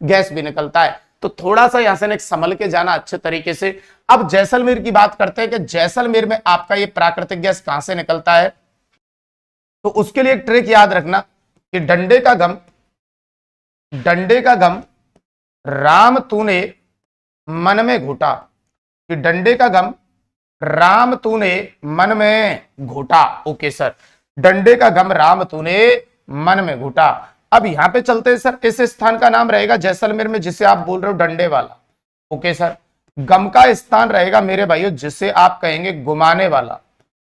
Speaker 1: गैस भी निकलता है। तो थोड़ा सा यहां से संभल के जाना अच्छे तरीके से। अब जैसलमेर की बात करते हैं कि जैसलमेर में आपका ये प्राकृतिक गैस कहां से निकलता है। तो उसके लिए एक ट्रिक याद रखना कि डंडे का गम राम तूने मन में घोटा, कि डंडे का गम राम तूने मन में घोटा। ओके सर, डंडे का गम राम तूने मन में घोटा। अब यहां पे चलते हैं सर, इस स्थान का नाम रहेगा जैसलमेर में जिसे आप बोल रहे हो डंडे वाला। ओके सर, गम का स्थान रहेगा मेरे भाइयों जिसे आप कहेंगे गुमाने वाला,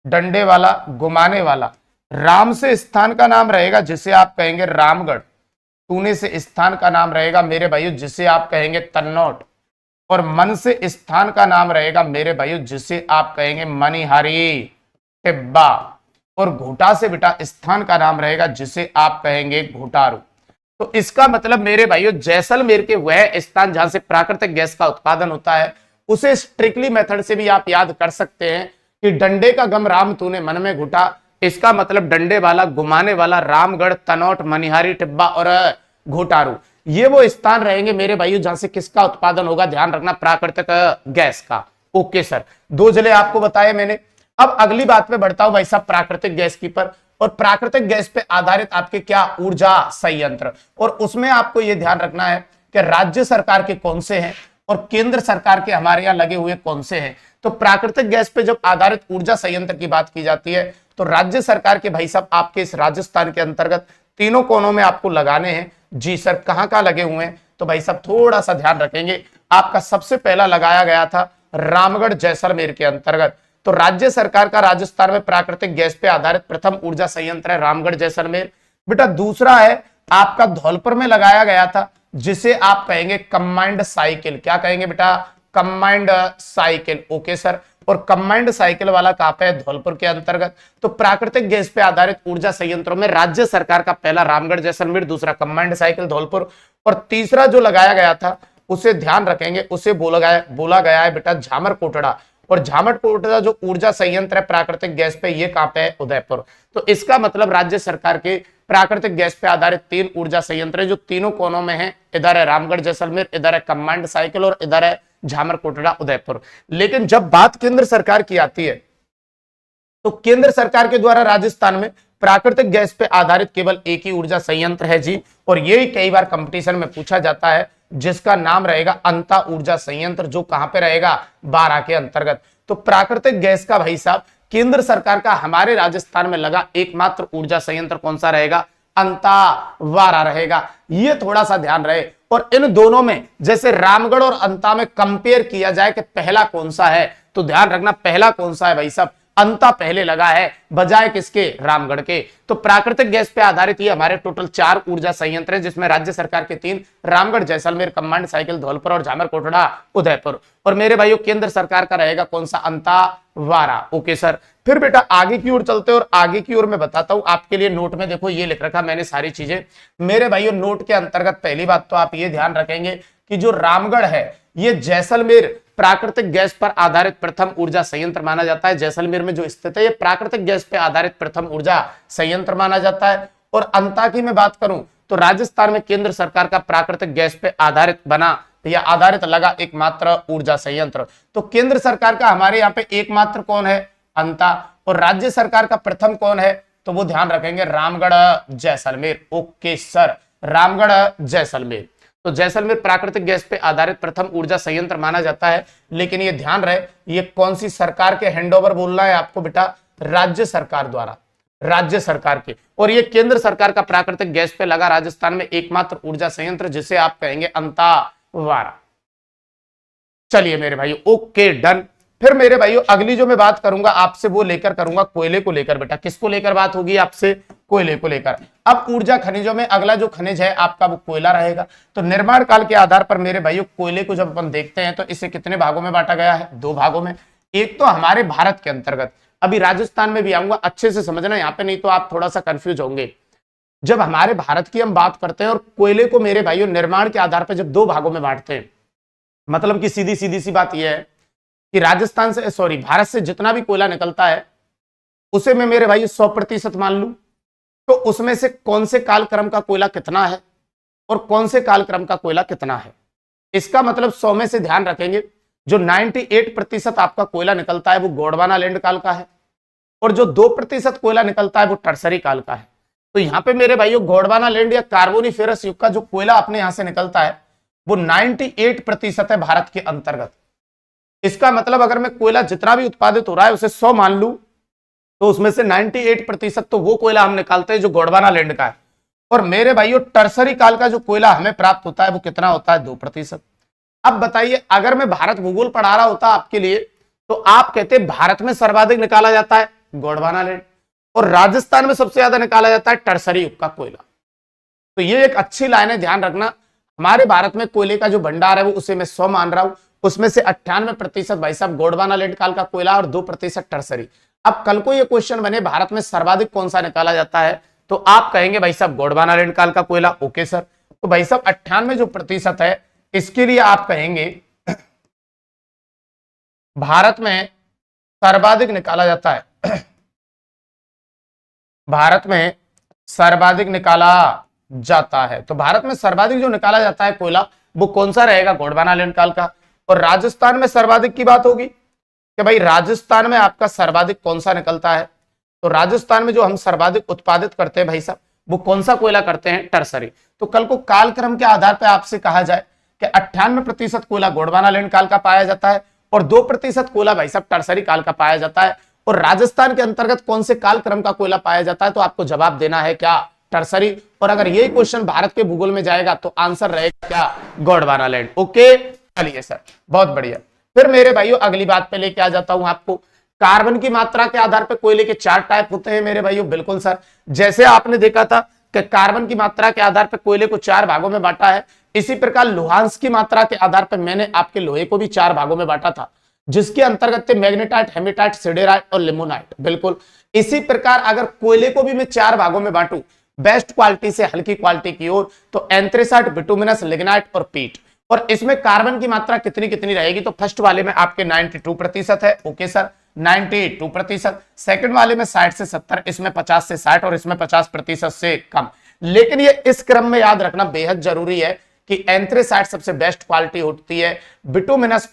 Speaker 1: डंडे वाला गुमाने वाला। राम से स्थान का नाम रहेगा जिसे आप कहेंगे रामगढ़। तूने से स्थान का नाम रहेगा मेरे भाइयों जिसे आप कहेंगे तन्नौट। और मन से स्थान का नाम रहेगा मेरे भाइयों जिसे आप कहेंगे मनिहारी टिब्बा। और घोटा से बेटा स्थान का नाम रहेगा जिसे आप कहेंगे घोटारू। तो इसका मतलब मेरे भाइयों जैसलमेर के वह स्थान जहां से प्राकृतिक गैस का उत्पादन होता है उसे स्ट्रिक्टली मेथड से भी आप याद कर सकते हैं कि डंडे का गम राम तूने मन में घुटा। इसका मतलब डंडे वाला, गुमाने वाला, रामगढ़, तनौट, मनिहारी टिब्बा और घोटारू, ये वो स्थान रहेंगे मेरे भाइयों जहां से किसका उत्पादन होगा, ध्यान रखना, प्राकृतिक गैस का। ओके सर, दो जिले आपको बताए मैंने। अब अगली बात पे बढ़ता हूं भाई साहब प्राकृतिक गैस की पर। और प्राकृतिक गैस पे आधारित आपके क्या ऊर्जा संयंत्र, और उसमें आपको यह ध्यान रखना है कि राज्य सरकार के कौन से हैं और केंद्र सरकार के हमारे यहां लगे हुए कौन से हैं। तो प्राकृतिक गैस पे जब आधारित ऊर्जा संयंत्र की बात की जाती है तो राज्य सरकार के भाई साहब आपके इस राजस्थान के अंतर्गत तीनों कोनों में आपको लगाने हैं। जी सर, कहां कहां लगे हुए हैं, तो भाई साहब थोड़ा सा ध्यान रखेंगे। आपका सबसे पहला लगाया गया था रामगढ़ जैसलमेर के अंतर्गत। तो राज्य सरकार का राजस्थान में प्राकृतिक गैस पे आधारित प्रथम ऊर्जा संयंत्र है रामगढ़ जैसलमेर। बेटा दूसरा है आपका धौलपुर में लगाया गया था जिसे आप कहेंगे कंबाइंड साइकिल। क्या कहेंगे बेटा, कंबाइंड साइकिल। ओके सर, और कंबाइंड साइकिल वाला कहां पे है, धौलपुर के अंतर्गत। तो प्राकृतिक गैस पे आधारित ऊर्जा संयंत्रों में राज्य सरकार का पहला रामगढ़ जैसलमेर, दूसरा कंबाइंड साइकिल धौलपुर, और तीसरा जो लगाया गया था उसे ध्यान रखेंगे, उसे बोला गया है बेटा झामर कोटड़ा। और झामर कोटड़ा जो ऊर्जा संयंत्र है प्राकृतिक गैस पे, ये कहां पे है, उदयपुर। तो इसका मतलब राज्य सरकार के प्राकृतिक गैस पे आधारित 3 ऊर्जा संयंत्र है जो तीनों कोनों में है। इधर है रामगढ़ जैसलमेर, इधर है कंबाइंड साइकिल और इधर है झामर कोटड़ा उदयपुर। लेकिन जब बात केंद्र सरकार की आती है तो केंद्र सरकार के द्वारा राजस्थान में प्राकृतिक गैस पे आधारित केवल एक ही ऊर्जा संयंत्र है जी, और यही कई बार कंपटीशन में पूछा जाता है, जिसका नाम रहेगा अंता ऊर्जा संयंत्र, जो कहां पे रहेगा, बारां के अंतर्गत। तो प्राकृतिक गैस का भाई साहब केंद्र सरकार का हमारे राजस्थान में लगा एकमात्र ऊर्जा संयंत्र कौन सा रहेगा, अंतावारा रहेगा। ये थोड़ा सा ध्यान रहे। और इन दोनों में जैसे रामगढ़ और अंता में कंपेयर किया जाए कि पहला कौन सा है, तो ध्यान रखना पहला कौन सा है भाई साहब, अंता पहले लगा है बजाय किसके, रामगढ़ के। तो प्राकृतिक गैस पे आधारित ये हमारे टोटल 4 ऊर्जा संयंत्र है जिसमें राज्य सरकार के 3, रामगढ़ जैसलमेर, कंबाइंड साइकिल धौलपुर और झामर कोटड़ा उदयपुर। और मेरे भाइयों केंद्र सरकार का रहेगा कौन सा, अंतावारा। ओके सर, फिर बेटा आगे की ओर चलते और आगे की ओर मैं बताता हूं आपके लिए। नोट में देखो ये लिख रखा मैंने सारी चीजें मेरे भाइयों। नोट के अंतर्गत पहली बात तो आप ये ध्यान रखेंगे कि जो रामगढ़ है ये जैसलमेर प्राकृतिक गैस पर आधारित प्रथम ऊर्जा संयंत्र माना जाता है। जैसलमेर में जो स्थित है ये प्राकृतिक गैस पर आधारित प्रथम ऊर्जा संयंत्र माना जाता है। और अंता की मैं बात करूं तो राजस्थान में केंद्र सरकार का प्राकृतिक गैस पे आधारित बना या आधारित लगा एकमात्र ऊर्जा संयंत्र। तो केंद्र सरकार का हमारे यहाँ पे एकमात्र कौन है, अंता। और राज्य सरकार का प्रथम कौन है, तो वो ध्यान रखेंगे रामगढ़ जैसलमेर। Okay sir, Ramgarh Jaisalmer. तो जैसलमेर प्राकृतिक गैस पे आधारित प्रथम ऊर्जा संयंत्र माना जाता है। लेकिन ये ध्यान रहे ये कौन सी सरकार के हैंडओवर बोलना है आपको बेटा, राज्य सरकार द्वारा। राज्य सरकार के, और ये केंद्र सरकार का प्राकृतिक गैस पे लगा राजस्थान में एकमात्र ऊर्जा संयंत्र, जिसे आप कहेंगे अंतावारा। चलिए मेरे भाई, ओके डन। फिर मेरे भाइयों अगली जो मैं बात करूंगा आपसे वो लेकर करूंगा कोयले को लेकर। बेटा किसको लेकर बात होगी आपसे? कोयले को लेकर। अब ऊर्जा खनिजों में अगला जो खनिज है आपका वो कोयला रहेगा। तो निर्माण काल के आधार पर मेरे भाइयों कोयले को जब अपन देखते हैं तो इसे कितने भागों में बांटा गया है? 2 भागों में। एक तो हमारे भारत के अंतर्गत, अभी राजस्थान में भी आऊंगा, अच्छे से समझना यहाँ पे, नहीं तो आप थोड़ा सा कंफ्यूज होंगे। जब हमारे भारत की हम बात करते हैं और कोयले को मेरे भाइयों निर्माण के आधार पर जब 2 भागों में बांटते हैं, मतलब कि सीधी सीधी सी बात यह है कि राजस्थान से, सॉरी, भारत से जितना भी कोयला निकलता है उसे मैं मेरे भाई 100% मान लूं, तो उसमें से कौन से कालक्रम का कोयला कितना है और कौन से कालक्रम का कोयला कितना है, इसका मतलब 100 में से ध्यान रखेंगे जो 98% आपका कोयला निकलता है वो गोंडवाना लैंड काल का है, और जो 2% कोयला निकलता है वो टर्सरी काल का है। तो यहां पे मेरे भाइयों गोंडवाना लैंड या कार्बोनिफेरस युग का जो कोयला अपने यहां से निकलता है वो 98% है भारत के अंतर्गत। इसका मतलब अगर मैं कोयला जितना भी उत्पादित हो रहा है उसे 100 मान लूं, तो उसमें से 98% तो वो कोयला हम निकालते हैं जो गोंडवाना लैंड का है। और मेरे भाइयों टर्सरी काल का जो कोयला हमें प्राप्त होता है वो कितना होता है? 2%। अब बताइए, अगर मैं भारत भूगोल पढ़ा रहा होता आपके लिए तो आप कहते भारत में सर्वाधिक निकाला जाता है गोंडवाना लैंड और राजस्थान में सबसे ज्यादा निकाला जाता है टर्सरी युग का कोयला। तो ये एक अच्छी लाइन है, ध्यान रखना। हमारे भारत में कोयले का जो भंडार है वो उसे मैं 100 मान रहा हूं, उसमें से 98% भाई साहब गोंडवाना लैंड काल का कोयला और 2% टर्सरी। अब कल को ये क्वेश्चन बने भारत में सर्वाधिक कौन सा निकाला जाता है, तो आप कहेंगे भाई साहब गोंडवाना लैंड काल का कोयला। ओके सर, तो भाई साहब 98 जो प्रतिशत है इसके लिए आप कहेंगे भारत में सर्वाधिक निकाला जाता है, भारत में सर्वाधिक निकाला जाता है। तो भारत में सर्वाधिक जो निकाला जाता है कोयला वो कौन सा रहेगा? गोंडवाना लैंड काल का। और राजस्थान में सर्वाधिक की बात होगी कि भाई राजस्थान में आपका सर्वाधिक कौन सा निकलता है, तो राजस्थान में जो हम सर्वाधिक उत्पादित करते हैं भाई साहब वो कौन सा कोयला करते हैं? टर्सरी। तो कल को कालक्रम के आधार पर आपसे कहा जाए कि 98% कोयला गोंडवाना लैंड काल का पाया जाता है और 2% कोयला भाई साहब टर्सरी काल का पाया जाता है, और राजस्थान के अंतर्गत कौन से कालक्रम का कोयला पाया जाता है, तो आपको जवाब देना है क्या? टर्सरी। और अगर यही क्वेश्चन भारत के भूगोल में जाएगा तो आंसर रहेगा क्या? गोंडवाना लैंड। ओके, चलिए सर, बहुत बढ़िया। फिर मेरे भाइयों अगली बात पे लेके आ जाता हूं आपको। कार्बन की मात्रा के आधार पर कोयले के 4 टाइप होते हैं मेरे भाइयों। बिल्कुल सर, जैसे आपने देखा था कि कार्बन की मात्रा के आधार पर कोयले को 4 भागों में बांटा है, इसी प्रकार लोहांश की मात्रा के आधार पर मैंने आपके लोहे को भी 4 भागों में बांटा था, जिसके अंतर्गत थे मैग्नेटाइट, हेमेटाइट, सिडेराइट और लिमोनाइट। बिल्कुल इसी प्रकार अगर कोयले को भी मैं 4 भागों में बांटूं, बेस्ट क्वालिटी से हल्की क्वालिटी की ओर, तो एंथ्रेसाइट, बिटुमिनस, लिग्नाइट और पीट। और इसमें कार्बन की मात्रा कितनी कितनी रहेगी? तो फर्स्ट वाले में आपके 92% है। Okay sir, 92%। सेकंड वाले में 60 से 70, इसमें 50 से 60 और इसमें 50% से कम। लेकिन ये इस क्रम में याद रखना बेहद जरूरी है कि एंथ्रेसाइट सबसे बेस्ट क्वालिटी होती है, बिटुमिनस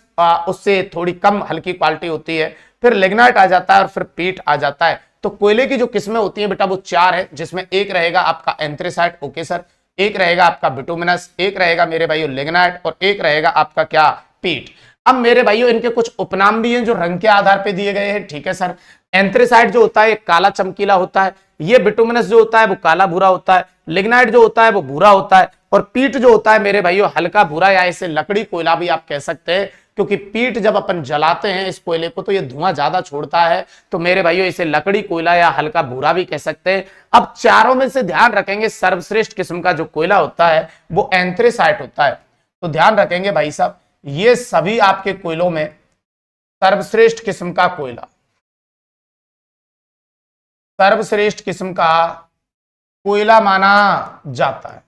Speaker 1: उससे थोड़ी कम हल्की क्वालिटी होती है, फिर लिग्नाइट आ जाता है और फिर पीट आ जाता है। तो कोयले की जो किस्में होती है बेटा वो 4 है, जिसमें एक रहेगा आपका एंथ्रेसाइट। ओके सर, एक रहेगा आपका बिटुमिनस, एक रहेगा मेरे भाइयों लिग्नाइट और एक रहेगा आपका क्या? पीट। अब मेरे भाइयों इनके कुछ उपनाम भी हैं जो रंग के आधार पे दिए गए हैं। ठीक है सर, एंथ्रेसाइट जो होता है काला चमकीला होता है, ये बिटुमिनस जो होता है वो काला भूरा होता है, लिग्नाइट जो होता है वो भूरा होता है, और पीट जो होता है मेरे भाइयों हल्का भूरा, या इसे लकड़ी कोयला भी आप कह सकते हैं, क्योंकि पीट जब अपन जलाते हैं इस कोयले को तो ये धुआं ज्यादा छोड़ता है, तो मेरे भाइयों इसे लकड़ी कोयला या हल्का भूरा भी कह सकते हैं। अब चारों में से ध्यान रखेंगे सर्वश्रेष्ठ किस्म का जो कोयला होता है वो एंथ्रेसाइट होता है। तो ध्यान रखेंगे भाई साहब, ये सभी आपके कोयलों में सर्वश्रेष्ठ किस्म का कोयला, सर्वश्रेष्ठ किस्म का कोयला माना जाता है।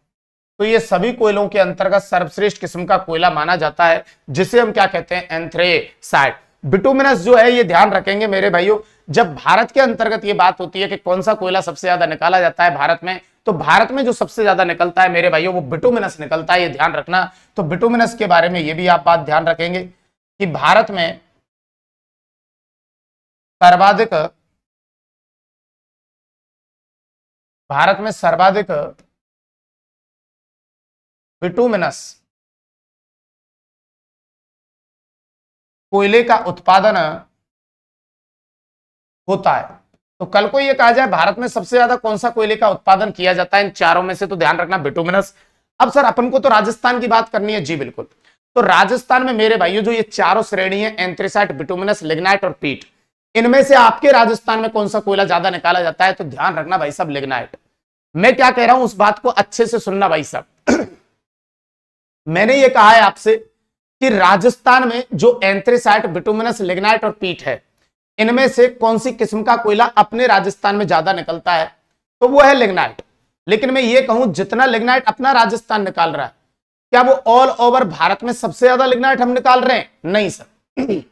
Speaker 1: तो ये सभी कोयलों के अंतर्गत सर्वश्रेष्ठ किस्म का कोयला माना जाता है, जिसे हम क्या कहते हैं? एंथ्रेसाइट। बिटुमिनस जो है ये ध्यान रखेंगे मेरे भाइयों, जब भारत के अंतर्गत ये बात होती है कि कौन सा कोयला सबसे ज्यादा निकाला जाता है भारत में, तो भारत में जो सबसे ज्यादा निकलता है मेरे भाइयों वो बिटुमिनस निकलता है, ये ध्यान रखना। तो बिटुमिनस के बारे में ये भी आप बात ध्यान रखेंगे कि भारत में सर्वाधिक बिटुमिनस कोयले का उत्पादन होता है। तो कल को ये कहा जाए भारत में सबसे ज्यादा कौन सा कोयले का उत्पादन किया जाता है इन चारों में से, तो ध्यान रखना बिटुमिनस। अब सर अपन को तो राजस्थान की बात करनी है, जी बिल्कुल। तो राजस्थान में मेरे भाइयों जो ये चारों श्रेणी है, एंथ्रेसाइट, बिटुमिनस, लिग्नाइट और पीट, इनमें से आपके राजस्थान में कौन सा कोयला ज्यादा निकाला जाता है, तो ध्यान रखना भाई साहब लिग्नाइट। मैं क्या कह रहा हूं उस बात को अच्छे से सुनना भाई साहब। मैंने ये कहा है आपसे कि राजस्थान में जो एंथ्रेसाइट, बिटुमिनस, लिग्नाइट और पीट है, इनमें से कौन सी किस्म का कोयला अपने राजस्थान में ज्यादा निकलता है, तो वो है लिग्नाइट। लेकिन मैं ये कहूं जितना लिग्नाइट अपना राजस्थान निकाल रहा है, क्या वो ऑल ओवर भारत में सबसे ज्यादा लिग्नाइट हम निकाल रहे हैं? नहीं सर।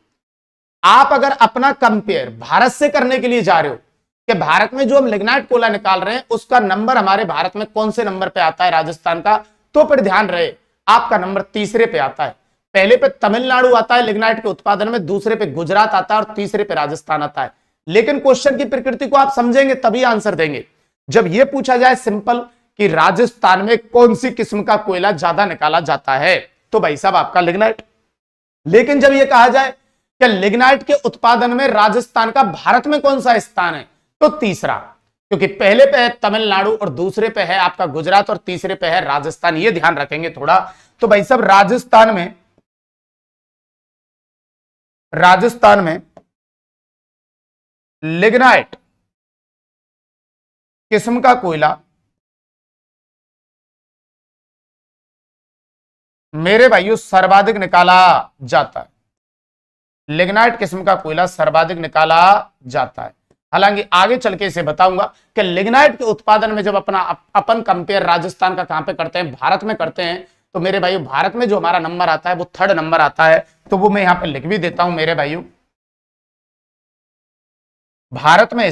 Speaker 1: आप अगर अपना कंपेयर भारत से करने के लिए जा रहे हो कि भारत में जो हम लिग्नाइट कोयला निकाल रहे हैं उसका नंबर हमारे भारत में कौन से नंबर पे आता है राजस्थान का, तो फिर ध्यान रहे आपका नंबर तीसरे पे आता है। पहले पे तमिलनाडु आता है लिग्नाइट के उत्पादन में, दूसरे पे गुजरात आता है और तीसरे पे राजस्थान आता है। लेकिन क्वेश्चन की प्रकृति को आप समझेंगे तभी आंसर देंगे। जब यह पूछा जाए सिंपल कि राजस्थान में कौन सी किस्म का कोयला ज्यादा निकाला जाता है, तो भाई साहब आपका लिग्नाइट। लेकिन जब यह कहा जाए कि लिग्नाइट के उत्पादन में राजस्थान का भारत में कौन सा स्थान है, तो तीसरा, क्योंकि पहले पे है तमिलनाडु और दूसरे पे है आपका गुजरात और तीसरे पे है राजस्थान। ये ध्यान रखेंगे थोड़ा। तो भाई साहब राजस्थान में लिग्नाइट किस्म का कोयला मेरे भाइयों सर्वाधिक निकाला जाता है। लिग्नाइट किस्म का कोयला सर्वाधिक निकाला जाता है। हालांकि आगे चल के इसे बताऊंगा कि लिग्नाइट के उत्पादन में जब अपन कंपेयर राजस्थान का कहां पे करते हैं, भारत में करते हैं, तो मेरे भाइयों भारत में जो हमारा नंबर आता है वो 3rd नंबर आता है। तो वो मैं यहां पे लिख भी देता हूं मेरे भाइयों। भारत में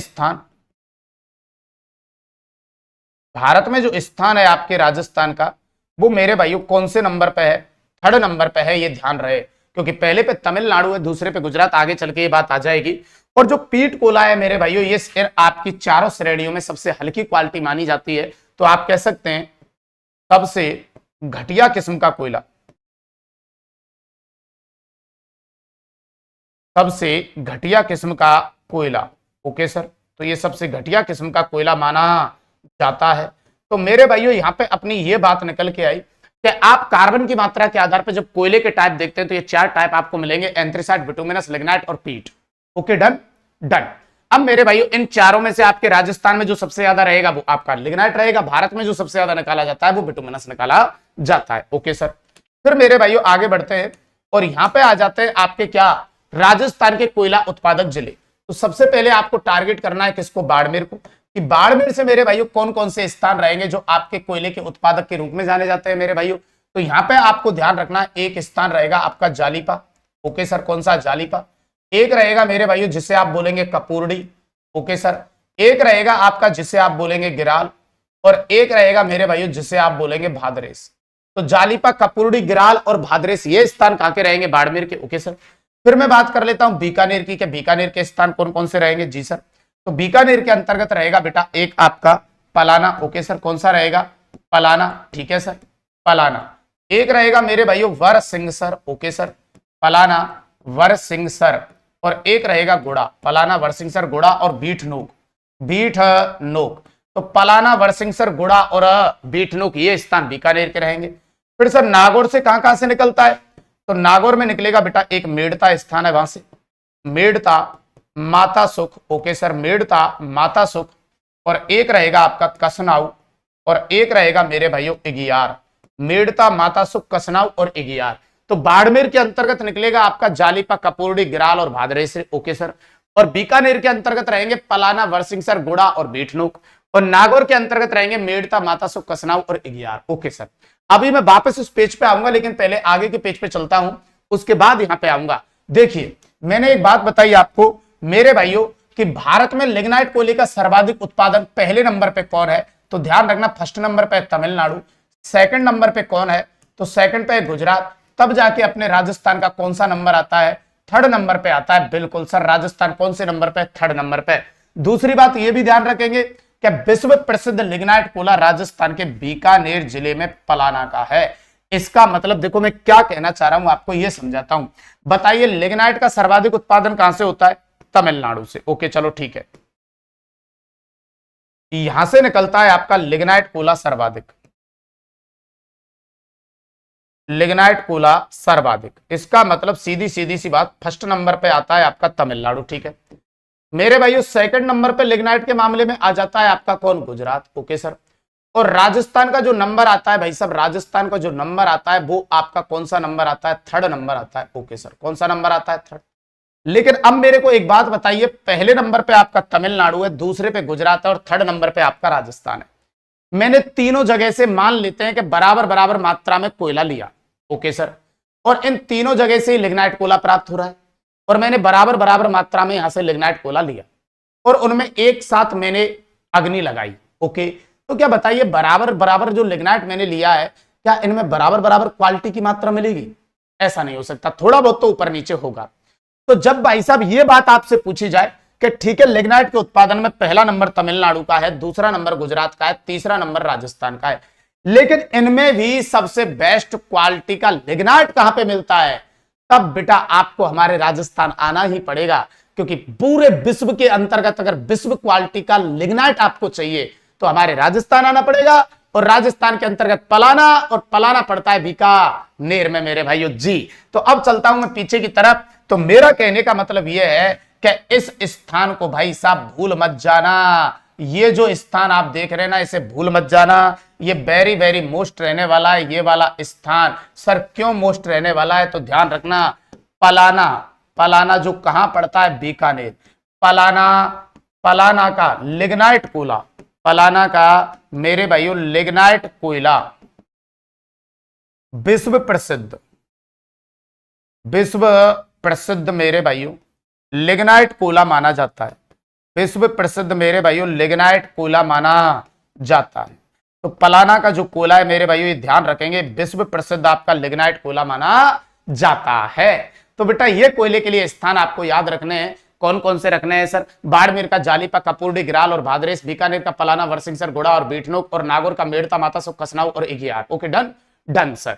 Speaker 1: जो स्थान है आपके राजस्थान का, वो मेरे भाइयों कौन से नंबर पे है? 3rd नंबर पे है। ये ध्यान रहे, क्योंकि पहले पे तमिलनाडु है, दूसरे पे गुजरात, आगे चल के ये बात आ जाएगी। और जो पीट कोयला है मेरे भाइयों, ये आपकी चारों श्रेणियों में सबसे हल्की क्वालिटी मानी जाती है। तो आप कह सकते हैं सबसे घटिया किस्म का कोयला, सबसे घटिया किस्म का कोयला। ओके सर, तो ये सबसे घटिया किस्म का कोयला माना जाता है। तो मेरे भाइयों यहां पे अपनी ये बात निकल के आई कि आप कार्बन की मात्रा के आधार पर जब कोयले के टाइप देखते हैं तो ये 4 टाइप आपको मिलेंगे, एंथ्रेसाइट, बिटुमिनस, लिग्नाइट और पीट। Okay done done. अब मेरे भाइयों इन चारों में से आपके राजस्थान में जो सबसे ज्यादा रहेगा वो आपका लिग्नाइट रहेगा, भारत में जो सबसे ज्यादा निकाला जाता है वो बिटुमिनस निकाला जाता है। ओके सर, फिर मेरे भाइयों आगे बढ़ते हैं और यहां पे आ जाते हैं आपके क्या, राजस्थान के कोयला उत्पादक जिले। तो सबसे पहले आपको टारगेट करना है किसको? बाड़मेर को। कि बाड़मेर से मेरे भाइयों कौन कौन से स्थान रहेंगे जो आपके कोयले के उत्पादक के रूप में जाने जाते हैं मेरे भाइयों। तो यहां पे आपको ध्यान रखना, एक स्थान रहेगा आपका जालीपा। ओके सर, कौन सा? जालीपा। एक रहेगा मेरे भाइयों जिसे आप बोलेंगे कपूरडी। ओके सर, एक रहेगा आपका जिसे आप बोलेंगे गिराल, और एक रहेगा मेरे भाइयों जिसे आप बोलेंगे भादरेस। तो जालीपा, कपूरडी, गिराल और भादरेस ये स्थान कहां के रहेंगे? बाड़मेर के। ओके सर, फिर मैं बात कर लेता हूं बीकानेर की, कि बीकानेर के स्थान कौन कौन से रहेंगे? जी सर, तो बीकानेर के अंतर्गत रहेगा बेटा एक आपका पलाना। ओके सर, कौन सा रहेगा? पलाना। ठीक है सर, पलाना। एक रहेगा मेरे भाइयों वरसिंहसर। ओके सर, पलाना, वरसिंहसर। और एक रहेगा गुड़ा, पलाना, वरसिंहसर, गुड़ा और बीठनोक। बीठनोक। तो पलाना, वरसिंहसर, गुड़ा और बीठनोक ये स्थान बीकानेर के रहेंगे। फिर सर नागौर से कहां से निकलता है? तो नागौर में निकलेगा बेटा एक मेड़ता स्थान है, वहां से मेड़ता, माता सुख। ओके सर, मेड़ता, माता सुख। और एक रहेगा आपका कसनाऊ, और एक रहेगा मेरे भाइयों इगियार। मेड़ता, माता सुख, कसनाऊ और इगियार। तो बाड़मेर के अंतर्गत निकलेगा आपका जालीपा, कपूरडी, गिराल और भादरेस। ओके सर, और बीकानेर के अंतर्गत रहेंगे पलाना, वरसिंहसर, गुड़ा और बीठनोक। और नागौर के अंतर्गत रहेंगे मेड़ता, माता सुख, कसनाऊ और इगियार। ओके सर, अभी मैं वापस उस पेज पे आऊंगा, लेकिन पहले आगे के पेज पे चलता हूं, उसके बाद यहां पे आऊंगा। देखिए मैंने एक बात बताई आपको मेरे भाइयों कि भारत में लिग्नाइट कोयले का सर्वाधिक उत्पादन पहले नंबर पे कौन है? तो ध्यान रखना, 1st नंबर पे तमिलनाडु। 2nd नंबर पे कौन है? तो 2nd पे गुजरात। तब जाके अपने राजस्थान का कौन सा नंबर आता है? 3rd नंबर पे आता है। बिल्कुल सर, राजस्थान कौन से नंबर पे? 3rd नंबर पे। दूसरी बात यह भी ध्यान रखेंगे कि विश्व प्रसिद्ध लिग्नाइट कोयला राजस्थान के बीकानेर जिले में पलाना का है। इसका मतलब देखो मैं क्या कहना चाह रहा हूं, आपको यह समझाता हूं। बताइए लिग्नाइट का सर्वाधिक उत्पादन कहां से होता है? तमिलनाडु से। ओके चलो ठीक है। यहां से निकलता है आपका लिग्नाइट कोला सर्वाधिक, लिग्नाइट कोला सर्वाधिक। इसका मतलब सीधी सीधी सी बात, फर्स्ट नंबर पे आता है आपका तमिलनाडु, ठीक है मेरे भाइयों। सेकंड नंबर पे लिग्नाइट के मामले में आ जाता है आपका कौन, गुजरात, ओके सर। और राजस्थान का जो नंबर आता है भाई साहब, राजस्थान का जो नंबर आता है वो आपका कौन सा नंबर आता है, थर्ड नंबर आता है, ओके सर। कौन सा नंबर आता है, थर्ड। लेकिन अब मेरे को एक बात बताइए, पहले नंबर पे आपका तमिलनाडु है, दूसरे पे गुजरात है और थर्ड नंबर पे आपका राजस्थान है। मैंने तीनों जगह से मान लेते हैं कि बराबर बराबर मात्रा में कोयला लिया, ओके सर, और इन तीनों जगह से लिग्नाइट कोला प्राप्त हो रहा है, और मैंने बराबर बराबर मात्रा में यहां से लिग्नाइट कोला लिया और उनमें एक साथ मैंने अग्नि लगाई, ओके। तो क्या बताइए, बराबर बराबर जो लिग्नाइट मैंने लिया है, क्या इनमें बराबर बराबर क्वालिटी की मात्रा मिलेगी? ऐसा नहीं हो सकता, थोड़ा बहुत तो ऊपर नीचे होगा। तो जब भाई साहब ये बात आपसे पूछी जाए कि ठीक है लिग्नाइट के उत्पादन में पहला नंबर तमिलनाडु का है, दूसरा नंबर गुजरात का है, तीसरा नंबर राजस्थान का है, लेकिन इनमें भी सबसे बेस्ट क्वालिटी का लिग्नाइट कहां पे मिलता है, तब बेटा आपको हमारे राजस्थान आना ही पड़ेगा। क्योंकि पूरे विश्व के अंतर्गत अगर विश्व क्वालिटी का लिग्नाइट आपको चाहिए तो हमारे राजस्थान आना पड़ेगा, और राजस्थान के अंतर्गत पलाना, और पलाना पड़ता है बीकानेर में मेरे भाइयों जी। तो अब चलता हूं मैं पीछे की तरफ। तो मेरा कहने का मतलब यह है कि इस स्थान को भाई साहब भूल मत जाना, ये जो स्थान आप देख रहे हैं ना, इसे भूल मत जाना, ये वेरी वेरी मोस्ट रहने वाला है ये वाला स्थान। सर क्यों मोस्ट रहने वाला है, तो ध्यान रखना, पलाना, पलाना जो कहां पड़ता है, बीकानेर। पलाना, पलाना का लिग्नाइट कोयला, पलाना का मेरे भाइयों लिग्नाइट कोयला विश्व प्रसिद्ध, विश्व प्रसिद्ध मेरे भाइयों लिग्नाइट कोयला माना जाता है, विश्व प्रसिद्ध मेरे भाइयों लिग्नाइट कोयला माना जाता है। तो पलाना का जो कोयला है मेरे भाइयों, ये ध्यान रखेंगे, विश्व प्रसिद्ध आपका लिग्नाइट कोयला माना जाता है। तो बेटा ये कोयले के लिए स्थान आपको याद रखने हैं, कौन कौन से रखने हैं सर, बाड़मेर का जालीपा, कपूरडी, गिराल और भादरेस, बीकानेर का पलाना, वरसिंहसर, गोड़ा और बीठनोक, और नागौर का मेड़ता, माता सुख, खसनाऊ और इगियार। Okay done, done sir.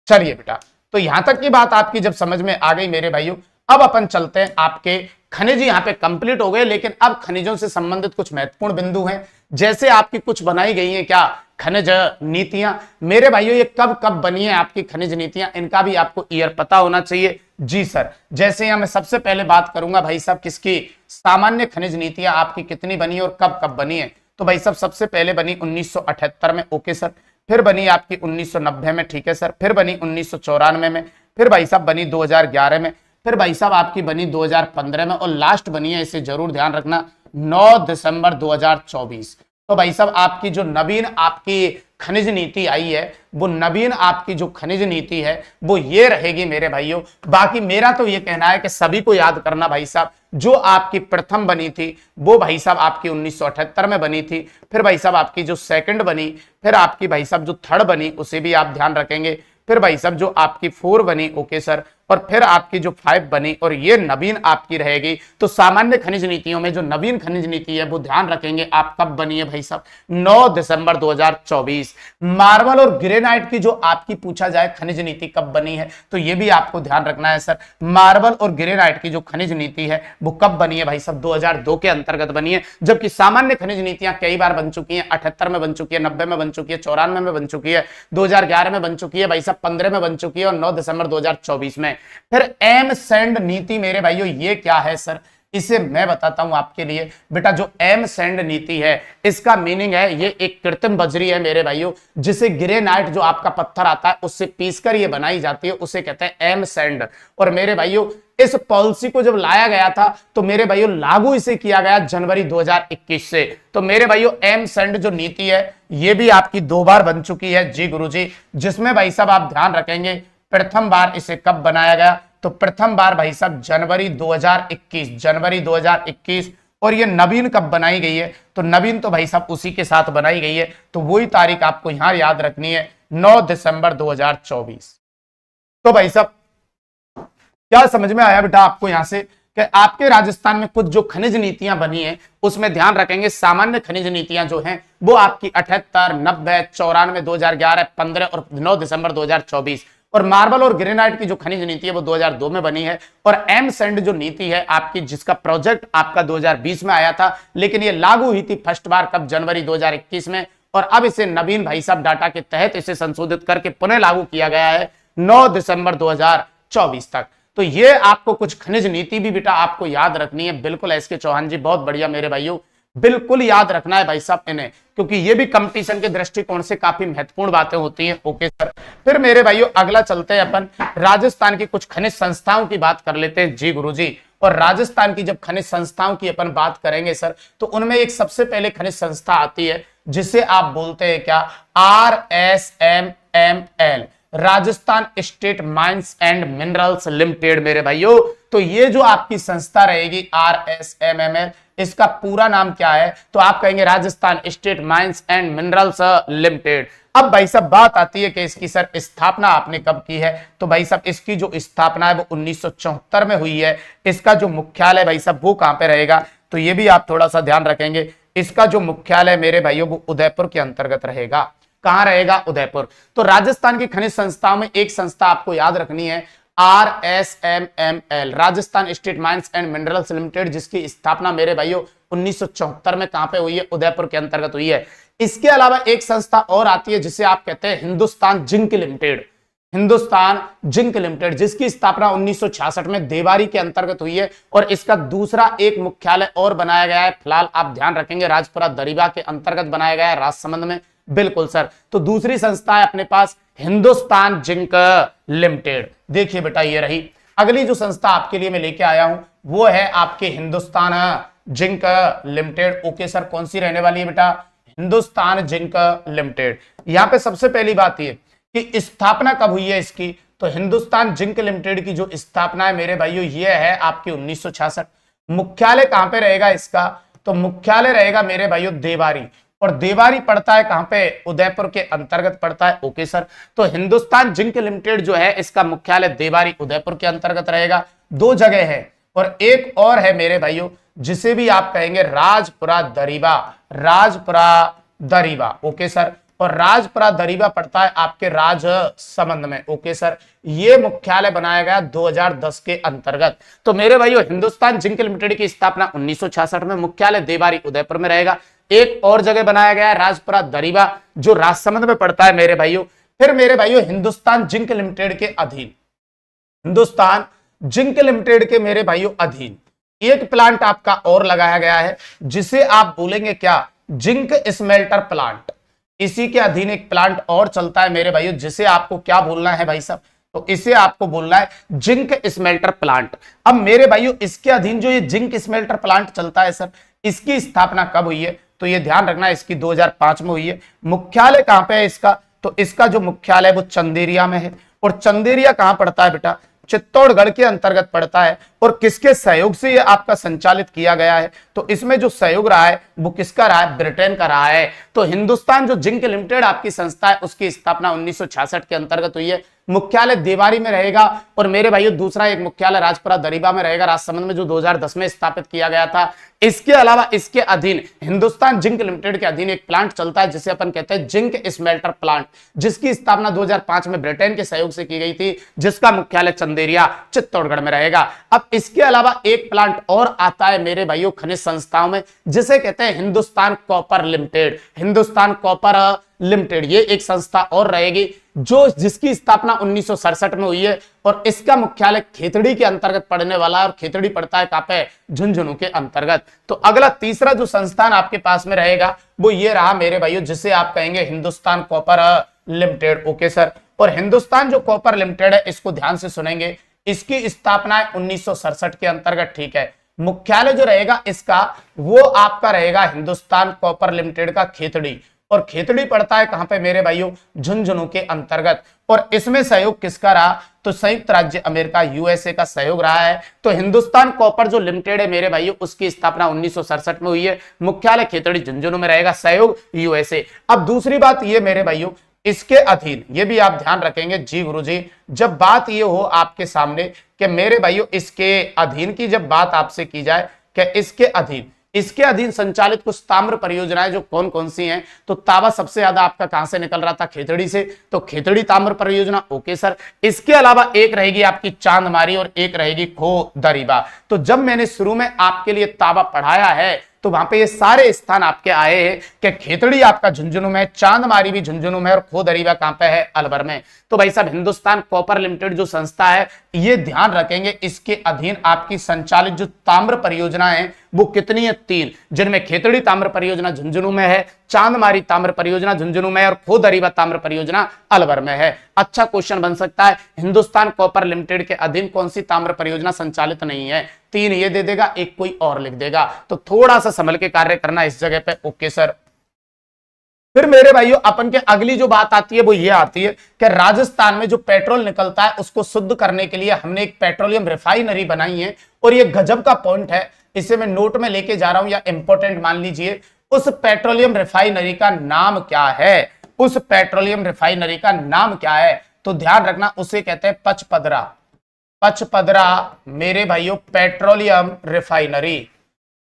Speaker 1: चलिए बेटा, तो यहां तक की बात आपकी जब समझ में आ गई मेरे भाइयों, अब अपन चलते हैं, आपके खनिज यहां पे कंप्लीट हो गए, लेकिन अब खनिजों से संबंधित कुछ महत्वपूर्ण बिंदु हैं, जैसे आपकी कुछ बनाई गई हैं क्या, खनिज नीतियां। मेरे भाइयों ये कब कब बनी है आपकी खनिज नीतियां, इनका भी आपको ईयर पता होना चाहिए जी सर। जैसे यहां मैं सबसे पहले बात करूंगा भाई साहब किसकी, सामान्य खनिज नीतियां आपकी कितनी बनी है और कब कब बनी है। तो भाई साहब सबसे पहले बनी 1978 में, ओके सर, फिर बनी आपकी 1990 में, ठीक है सर, फिर बनी 1994 में, फिर भाई साहब बनी 2011 में, फिर भाई साहब आपकी बनी 2015 में, और लास्ट बनी है, इसे जरूर ध्यान रखना, 9 दिसंबर 2024। तो भाई साहब आपकी जो नवीन आपकी खनिज नीति आई है, वो नवीन आपकी जो खनिज नीति है वो ये रहेगी मेरे भाइयों। बाकी मेरा तो ये कहना है कि सभी को याद करना भाई साहब, जो आपकी प्रथम बनी थी वो भाई साहब आपकी 1978 में बनी थी, फिर भाई साहब आपकी जो सेकंड बनी, फिर आपकी भाई साहब जो थर्ड बनी उसे भी आप ध्यान रखेंगे, फिर भाई साहब जो आपकी 4 बनी, ओके सर, और फिर आपकी जो 5 बनी, और ये नवीन आपकी रहेगी। तो सामान्य खनिज नीतियों में जो नवीन खनिज नीति है वो ध्यान रखेंगे आप कब बनी है भाई साहब, 9 दिसंबर 2024। मार्बल और ग्रेनाइट की जो आपकी पूछा जाए खनिज नीति कब बनी है, तो ये भी आपको ध्यान रखना है सर, मार्बल और ग्रेनाइट की जो खनिज नीति है वो कब बनी है भाई साहब, 2002 के अंतर्गत बनी है। जबकि सामान्य खनिज नीतियां कई बार बन चुकी हैं, 78 में बन चुकी है, 90 में बन चुकी है, 94 में बन चुकी है, 2011 में बन चुकी है भाई साहब, 15 में बन चुकी है, और 9 दिसंबर 2024 में। फिर एम सैंड नीति मेरे भाइयों ये क्या है सर, इसे मैं बताता हूं आपके लिए। बेटा जो एम सैंड नीति है इसका मीनिंग है, ये एक कृत्रिम बजरी है मेरे भाइयों, जिसे ग्रेनाइट जो आपका पत्थर आता है उससे पीसकर ये बनाई जाती है, उसे कहते हैं एम सैंड। और मेरे भाइयों इस पॉलिसी को जब लाया गया था तो मेरे भाइयों लागू इसे किया गया जनवरी 2021 से। तो मेरे भाइयों एम सैंड जो नीति है ये भी आपकी 2 बार बन चुकी है जी गुरुजी, जिसमें भाई साहब आप ध्यान रखेंगे प्रथम बार इसे कब बनाया गया, तो प्रथम बार भाई साहब जनवरी 2021, जनवरी 2021। और ये नवीन कब बनाई गई है, तो नवीन तो भाई साहब उसी के साथ बनाई गई है, तो वही तारीख आपको यहां याद रखनी है, 9 दिसंबर 2024। तो भाई साहब क्या समझ में आया बेटा आपको यहां से कि आपके राजस्थान में कुछ जो खनिज नीतियां बनी है उसमें ध्यान रखेंगे सामान्य खनिज नीतियां जो हैं वो आपकी 78, 90, 94, 2011, 15 और 9 दिसंबर 2024। और मार्बल और ग्रेनाइट की जो खनिज नीति है वो 2002 में बनी है। और एम सैंड जो नीति है आपकी, जिसका प्रोजेक्ट आपका 2020 में आया था, लेकिन ये लागू हुई थी फर्स्ट बार कब, जनवरी 2021 में। और अब इसे नवीन भाई साहब डाटा के तहत इसे संशोधित करके पुनः लागू किया गया है 9 दिसंबर 2024 तक। तो ये आपको कुछ खनिज नीति भी बेटा आपको याद रखनी है। बिल्कुल एस के चौहान जी, बहुत बढ़िया मेरे भाइयों, बिल्कुल याद रखना है भाई साहब इन्हें, क्योंकि ये भी कंपटीशन के दृष्टिकोण से काफी महत्वपूर्ण बातें होती हैं। ओके सर, फिर मेरे भाइयों अगला चलते हैं अपन राजस्थान की कुछ खनिज संस्थाओं की बात कर लेते हैं। जी गुरुजी, और राजस्थान की जब खनिज संस्थाओं की अपन बात करेंगे सर, तो उनमें एक सबसे पहले खनिज संस्था आती है जिसे आप बोलते हैं क्या, RSMML, Rajasthan state mines and minerals limited मेरे भाइयों। तो ये जो आपकी संस्था रहेगी RSMML, इसका पूरा नाम क्या है, तो आप कहेंगे Rajasthan state mines and minerals limited. अब भाई साहब बात आती है कि इसकी सर स्थापना आपने कब की है, तो भाई साहब इसकी जो स्थापना है वो 1974 में हुई है। इसका जो मुख्यालय भाई साहब वो कहां पे रहेगा, तो ये भी आप थोड़ा सा ध्यान रखेंगे। इसका जो मुख्यालय मेरे भाइयों वो उदयपुर के अंतर्गत रहेगा। कहां रहेगा, उदयपुर। तो राजस्थान की खनिज संस्थाओं में एक संस्था आपको याद रखनी है RSMML, Rajasthan state mines and minerals limited, जिसकी स्थापना मेरे भाइयों 1974 में कहां पे हुई है, उदयपुर के अंतर्गत हुई है। इसके अलावा एक संस्था और आती है जिसे आप कहते हैं Hindustan zinc limited, Hindustan zinc limited, जिसकी स्थापना 1966 में देवारी के अंतर्गत हुई है। और इसका दूसरा एक मुख्यालय और बनाया गया है, फिलहाल आप ध्यान रखेंगे राजपुरा दरिबा के अंतर्गत बनाया गया है, राजसमंद में। बिल्कुल सर, तो दूसरी संस्था है अपने पास हिंदुस्तान जिंक लिमिटेड। देखिए बेटा ये रही। अगली जो संस्था आपके लिए मैं लेके आया हूं वो है आपके Hindustan zinc limited. Okay sir, कौन सी रहने वाली है बेटा, हिंदुस्तान जिंक लिमिटेड। यहां पे सबसे पहली बात ये कि स्थापना कब हुई है इसकी, तो हिंदुस्तान जिंक लिमिटेड की जो स्थापना है मेरे भाइयों ये है आपकी 1966। मुख्यालय कहां पे रहेगा इसका, तो मुख्यालय रहेगा मेरे भाइयों देवारी, और देवारी पड़ता है कहां पे, उदयपुर के अंतर्गत पड़ता है। ओके सर, तो हिंदुस्तान जिंक लिमिटेड जो है इसका मुख्यालय देवारी उदयपुर के अंतर्गत रहेगा। दो जगह है, और एक और है मेरे भाइयों जिसे भी आप कहेंगे राजपुरा दरिबा, राजपुरा दरिबा। ओके सर, और राजपुरा दरिबा पड़ता है आपके राजसमंद में। ओके सर, ये मुख्यालय बनाया गया 2010 के अंतर्गत। तो मेरे भाइयों हिंदुस्तान जिंक लिमिटेड की स्थापना 1966 में, मुख्यालय देवारी उदयपुर में रहेगा। एक और जगह बनाया गया है राजपुरा दरिबा जो राजसमंद में पड़ता है मेरे भाइयों। फिर मेरे भाइयों हिंदुस्तान जिंक लिमिटेड के अधीन, हिंदुस्तान जिंक लिमिटेड के मेरे भाइयों अधीन एक प्लांट आपका और लगाया गया है जिसे आप बोलेंगे क्या, जिंक स्मेल्टर प्लांट। इसी के अधीन एक प्लांट और चलता है मेरे भाइयों जिसे आपको क्या बोलना है भाई साहब, तो इसे आपको बोलना है जिंक स्मेल्टर प्लांट। अब मेरे भाइयों इसके अधीन जो ये जिंक स्मेल्टर प्लांट चलता है सर, इसकी स्थापना कब हुई है, तो ये ध्यान रखना है इसकी 2005 में हुई है। मुख्यालय कहां पे है इसका, तो इसका जो मुख्यालय वो चंदेरिया में है। और चंदेरिया कहां पड़ता है बेटा, चित्तौड़गढ़ के अंतर्गत पड़ता है। और किसके सहयोग से ये आपका संचालित किया गया है, तो इसमें जो सहयोग रहा है वो किसका रहा है, ब्रिटेन का रहा है। तो हिंदुस्तान जो जिंक लिमिटेड आपकी संस्था है उसकी स्थापना 1966 के अंतर्गत हुई है। मुख्यालय देवारी में रहेगा, और मेरे भाइयों दूसरा एक मुख्यालय राजपुरा दरिबा में रहेगा राजसमंद में, जो 2010 में स्थापित किया गया था। इसके अलावा इसके अधीन हिंदुस्तान जिंक लिमिटेड के अधीन एक प्लांट चलता है जिसे अपन कहते हैं जिंक स्मेल्टर प्लांट, जिसकी स्थापना 2005 में ब्रिटेन के सहयोग से की गई थी, जिसका मुख्यालय चंदेरिया चित्तौड़गढ़ में रहेगा। अब इसके अलावा एक प्लांट और आता है मेरे भाइयों खनिज संस्थाओं में जिसे कहते हैं Hindustan copper limited, Hindustan copper limited. ये एक संस्था और रहेगी जो जिसकी स्थापना 1967 में हुई है, और इसका मुख्यालय खेतड़ी के अंतर्गत पड़ने वाला है, और खेतड़ी पड़ता है कहां पे, झुंझुनू के अंतर्गत। तो अगला तीसरा जो संस्थान आपके पास में रहेगा वो ये रहा मेरे भाइयों जिसे आप कहेंगे Hindustan copper limited. Okay sir, और हिंदुस्तान जो कॉपर लिमिटेड है इसको ध्यान से सुनेंगे, इसकी स्थापना है 1967 के अंतर्गत। ठीक है, मुख्यालय जो रहेगा इसका वो आपका रहेगा हिंदुस्तान कॉपर लिमिटेड का खेतड़ी, और खेतड़ी पड़ता है कहां पे मेरे भाइयों, झुंझुनू के अंतर्गत। और इसमें सहयोग किसका रहा, तो संयुक्त राज्य अमेरिका यूएसए का सहयोग रहा है। तो हिंदुस्तान कॉपर जो लिमिटेड है मेरे भाइयों उसकी स्थापना 1967 में हुई है, मुख्यालय खेतड़ी झुंझुनू में रहेगा, सहयोग यूएसए। अब दूसरी बात ये मेरे भाइयों इसके अधीन, ये भी आप ध्यान रखेंगे जी गुरुजी, जब बात ये हो आपके सामने कि मेरे भाइयों इसके अधीन की जब बात आपसे की जाए कि इसके अधीन इसके अधीन संचालित कुछ ताम्र परियोजनाएं जो कौन कौन सी हैं, तो तांबा सबसे ज्यादा आपका कहां से निकल रहा था, खेतड़ी से, तो खेतड़ी ताम्र परियोजना, ओके सर। इसके अलावा एक रहेगी आपकी चांदमारी और एक रहेगी खोदरीबा। तो जब मैंने शुरू में आपके लिए तांबा पढ़ाया है तो वहां पे ये सारे स्थान आपके आए हैं कि खेतड़ी आपका झुंझुनू में, चांदमारी भी झुंझुनू में और खोदरीबा कहां पे है, अलवर में। तो भाई साहब हिंदुस्तान कॉपर लिमिटेड जो संस्था है, ये ध्यान रखेंगे इसके अधीन आपकी संचालित जो ताम्र परियोजना है वो कितनी है, 3, जिनमें खेतड़ी ताम्र परियोजना झुंझुनू में है, चांदमारी ताम्र परियोजना झुंझुनू में और खोदरीबा ताम्र परियोजना अलवर में है। अच्छा क्वेश्चन बन सकता है, हिंदुस्तान कॉपर लिमिटेड के अधीन कौन सी ताम्र परियोजना संचालित नहीं है, 3 ये दे देगा, एक कोई और लिख देगा। तो थोड़ा सा संभल के कार्य करना इस जगह पे, ओके सर। फिर मेरे भाइयों अपन के अगली जो बात आती है वो ये आती है कि राजस्थान में जो पेट्रोल निकलता है उसको शुद्ध करने के लिए हमने एक पेट्रोलियम रिफाइनरी बनाई है। और ये गजब का पॉइंट है, इसे मैं नोट में लेके जा रहा हूं या इंपॉर्टेंट मान लीजिए। उस पेट्रोलियम रिफाइनरी का नाम क्या है, उस पेट्रोलियम रिफाइनरी का नाम क्या है, तो ध्यान रखना उसे कहते हैं पचपदरा। पचपदरा मेरे भाइयों petroleum refinery,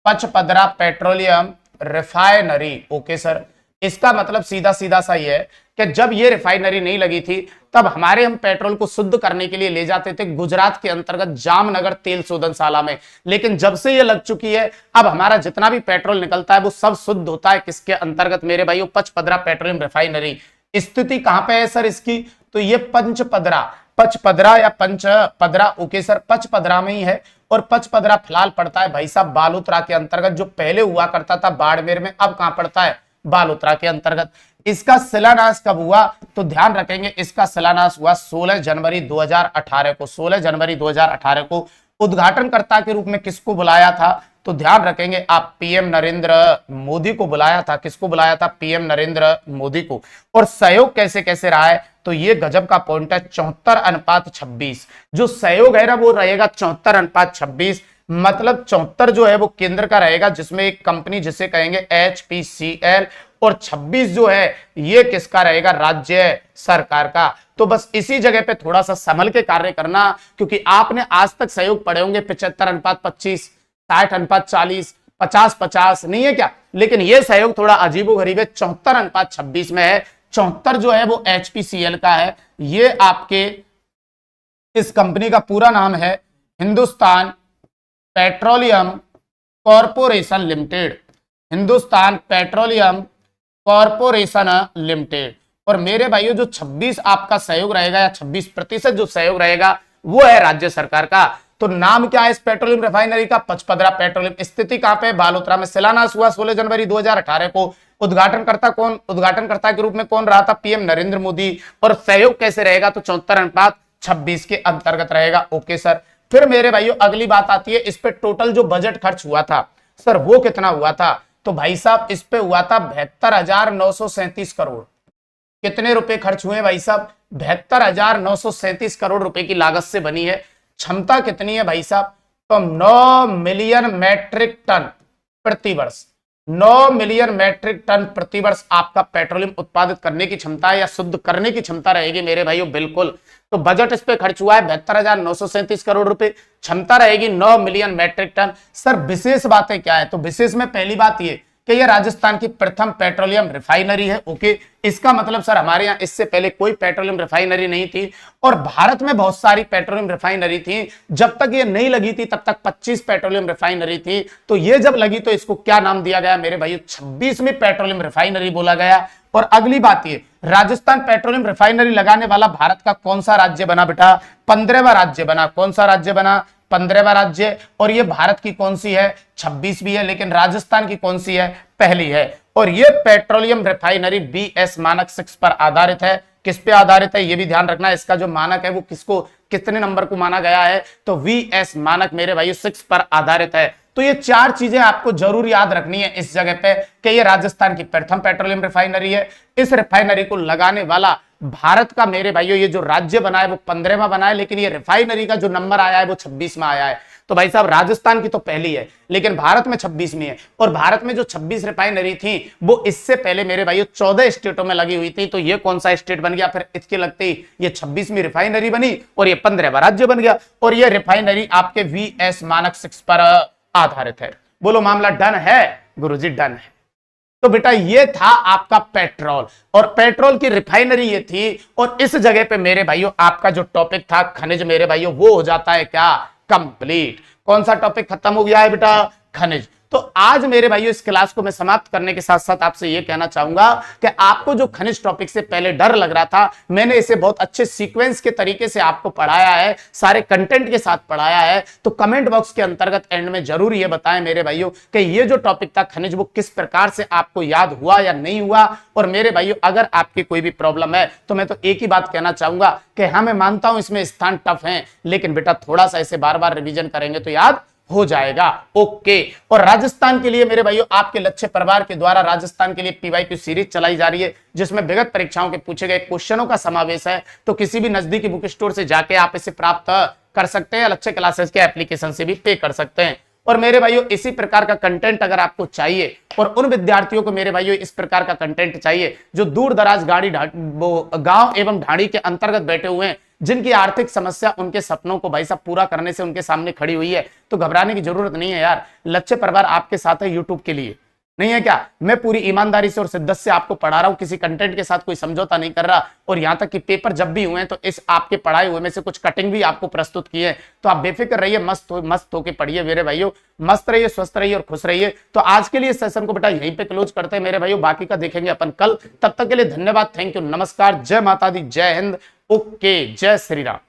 Speaker 1: Pachpadra petroleum refinery, okay sir. इसका मतलब सीधा सीधा सा ये है कि जब ये रिफाइनरी नहीं लगी थी तब हम पेट्रोल को शुद्ध करने के लिए ले जाते थे गुजरात के अंतर्गत जामनगर तेल शोधनशाला में। लेकिन जब से ये लग चुकी है अब हमारा जितना भी पेट्रोल निकलता है वो सब शुद्ध होता है किसके अंतर्गत मेरे भाइयों, पचपदरा पेट्रोलियम रिफाइनरी। स्थिति कहां पे है सर इसकी, तो ये पंचपदरा, पचपदरा या पंचपदरा, ओके सर, पचपदरा में ही है। और पचपदरा फिलहाल पड़ता है भाई साहब बालोतरा के अंतर्गत, जो पहले हुआ करता था बाड़मेर में, अब कहां पड़ता है, बालोतरा के अंतर्गत। इसका शिलान्यास कब हुआ, तो ध्यान रखेंगे इसका शिलान्यास हुआ 16 जनवरी 2018 को, 16 जनवरी 2018 को। उद्घाटनकर्ता के रूप में किसको बुलाया था, तो ध्यान रखेंगे आप पीएम नरेंद्र मोदी को बुलाया था। किसको बुलाया था, पीएम नरेंद्र मोदी को। और सहयोग कैसे कैसे रहा है, तो ये गजब का पॉइंट है, 74:26। जो सहयोग है ना वो रहेगा 74:26, मतलब 74 जो है वो केंद्र का रहेगा जिसमें एक कंपनी जिसे कहेंगे HPCL, और 26 जो है ये किसका रहेगा, राज्य सरकार का। तो बस इसी जगह पे थोड़ा सा संभल के कार्य करना, क्योंकि आपने आज तक सहयोग पढ़े होंगे 75:25, 60:40, 50:50, नहीं है क्या, लेकिन ये सहयोग थोड़ा अजीबोगरीब है, 74:26 में है। 74 जो है वो HPCL का है। ये आपके इस कंपनी का पूरा नाम है Hindustan petroleum corporation limited, Hindustan petroleum corporation limited. और मेरे भाइयों जो 26 आपका सहयोग रहेगा या 26% जो सहयोग रहेगा वो है राज्य सरकार का। तो नाम क्या है इस पेट्रोलियम रिफाइनरी का, पचपदरा पेट्रोलियम। स्थिति कहां पे, बालोतरा में। शिलान्यास हुआ 16 जनवरी 2018 को। उद्घाटनकर्ता कौन, उद्घाटनकर्ता के रूप में कौन रहा था, पीएम नरेंद्र मोदी। और सहयोग कैसे रहेगा, तो 74:26 के अंतर्गत रहेगा, ओके सर। फिर मेरे भाइयों अगली बात आती है, इस पे टोटल जो बजट खर्च हुआ था सर वो कितना हुआ था, तो भाई साहब इस पे हुआ था 72,937 करोड़। कितने रुपए खर्च हुए भाई साहब, 72,937 करोड़ रुपए की लागत से बनी है। क्षमता कितनी है भाई साहब, तो 9 मिलियन मैट्रिक टन प्रति वर्ष, 9 मिलियन मैट्रिक टन प्रति वर्ष आपका पेट्रोलियम उत्पादित करने की क्षमता है या शुद्ध करने की क्षमता रहेगी मेरे भाइयों, बिल्कुल। तो बजट इस पे खर्च हुआ है 72,937 करोड़ रुपए, क्षमता रहेगी 9 मिलियन मैट्रिक टन। सर विशेष बातें क्या है, तो विशेष में पहली बात ये कि यह राजस्थान की प्रथम पेट्रोलियम रिफाइनरी है, ओके। इसका मतलब सर हमारे यहाँ इससे पहले कोई पेट्रोलियम रिफाइनरी नहीं थी, और भारत में बहुत सारी पेट्रोलियम रिफाइनरी थी। जब तक ये नहीं लगी थी तब तक 25 पेट्रोलियम रिफाइनरी थी। तो ये जब लगी तो इसको क्या नाम दिया गया मेरे भाई, 26वीं पेट्रोलियम रिफाइनरी बोला गया। और अगली बात ये, राजस्थान पेट्रोलियम रिफाइनरी लगाने वाला भारत का कौन सा राज्य बना बेटा, 15वां राज्य बना। कौन सा राज्य बना, 15वां राज्य। और ये भारत की कौन सी है, 26वीं है, लेकिन राजस्थान की कौन सी है, पहली है। और ये पेट्रोलियम रिफाइनरी BS मानक 6 पर आधारित है। किस पे आधारित है ये भी ध्यान रखना, इसका जो मानक है वो किसको, कितने नंबर को माना गया है, तो VS मानक मेरे भाई 6 पर आधारित है। तो ये 4 चीजें आपको जरूर याद रखनी है इस जगह पे कि ये राजस्थान की प्रथम पेट्रोलियम रिफाइनरी है। इस रिफाइनरी को लगाने वाला भारत का मेरे भाइयों ये जो राज्य बना है वो 15वां बना है, लेकिन ये रिफाइनरी का जो नंबर आया है वो 26वां आया है। तो भाई साहब राजस्थान की तो पहली है लेकिन भारत में 26वीं है। और भारत में जो 26 रिफाइनरी थी वो इससे पहले मेरे भाइयों 14 स्टेटों में लगी हुई थी। तो ये कौन सा स्टेट बन गया, फिर इसके लगते ही ये 26वीं रिफाइनरी बनी और ये 15वां राज्य बन गया। और ये रिफाइनरी आपके VS मानक 6 पर आधारित है, बोलो मामला डन है गुरुजी? डन है। तो बेटा ये था आपका पेट्रोल, और पेट्रोल की रिफाइनरी ये थी, और इस जगह पे मेरे भाइयों आपका जो टॉपिक था खनिज मेरे भाइयों वो हो जाता है क्या? कंप्लीट। कौन सा टॉपिक खत्म हो गया है बेटा? खनिज। तो आज मेरे भाइयों इस क्लास को मैं समाप्त करने के साथ साथ आपसे यह कहना चाहूंगा कि आपको जो खनिज टॉपिक से पहले डर लग रहा था, मैंने इसे बहुत अच्छे सीक्वेंस के तरीके से आपको पढ़ाया है, सारे कंटेंट के साथ पढ़ाया है। तो कमेंट बॉक्स के अंतर्गत एंड में जरूर यह बताएं मेरे भाइयों कि ये जो टॉपिक था खनिज वो किस प्रकार से आपको याद हुआ या नहीं हुआ। और मेरे भाइयों अगर आपकी कोई भी प्रॉब्लम है तो मैं तो एक ही बात कहना चाहूंगा कि हाँ मैं मानता हूं इसमें स्थान टफ है, लेकिन बेटा थोड़ा सा इसे बार बार रिवीजन करेंगे तो याद हो जाएगा। ओके। और राजस्थान के लिए मेरे भाइयों आपके लक्ष्य परिवार के द्वारा राजस्थान के लिए पीवाईक्यू सीरीज चलाई जा रही है, जिसमें विगत परीक्षाओं के पूछे गए क्वेश्चनों का समावेश है। तो किसी भी नजदीकी बुक स्टोर से जाके आप इसे प्राप्त कर सकते हैं, लक्ष्य क्लासेस के एप्लीकेशन से भी पे कर सकते हैं। और मेरे भाइयों इसी प्रकार का कंटेंट अगर आपको चाहिए, और उन विद्यार्थियों को मेरे भाइयों इस प्रकार का कंटेंट चाहिए जो दूर दराज गांव एवं ढाणी के अंतर्गत बैठे हुए हैं, जिनकी आर्थिक समस्या उनके सपनों को भाई साहब पूरा करने से उनके सामने खड़ी हुई है, तो घबराने की जरूरत नहीं है यार। लक्ष्य परिवार आपके साथ है यूट्यूब के लिए, नहीं है क्या? मैं पूरी ईमानदारी से और शिद्दत से आपको पढ़ा रहा हूं, किसी कंटेंट के साथ कोई समझौता नहीं कर रहा। और यहां तक कि पेपर जब भी हुए हैं तो इस आपके पढ़ाए हुए में से कुछ कटिंग भी आपको प्रस्तुत की है। तो आप बेफिक्र रहिए, मस्त होके पढ़िए मेरे भाइयों, मस्त रहिए, स्वस्थ रहिए और खुश रहिए। तो आज के लिए इस सेशन को बेटा यहीं पे क्लोज करते हैं मेरे भाइयों, बाकी का देखेंगे अपन कल। तब तक के लिए धन्यवाद, थैंक यू, नमस्कार, जय माता दी, जय हिंद, ओके, जय श्री राम।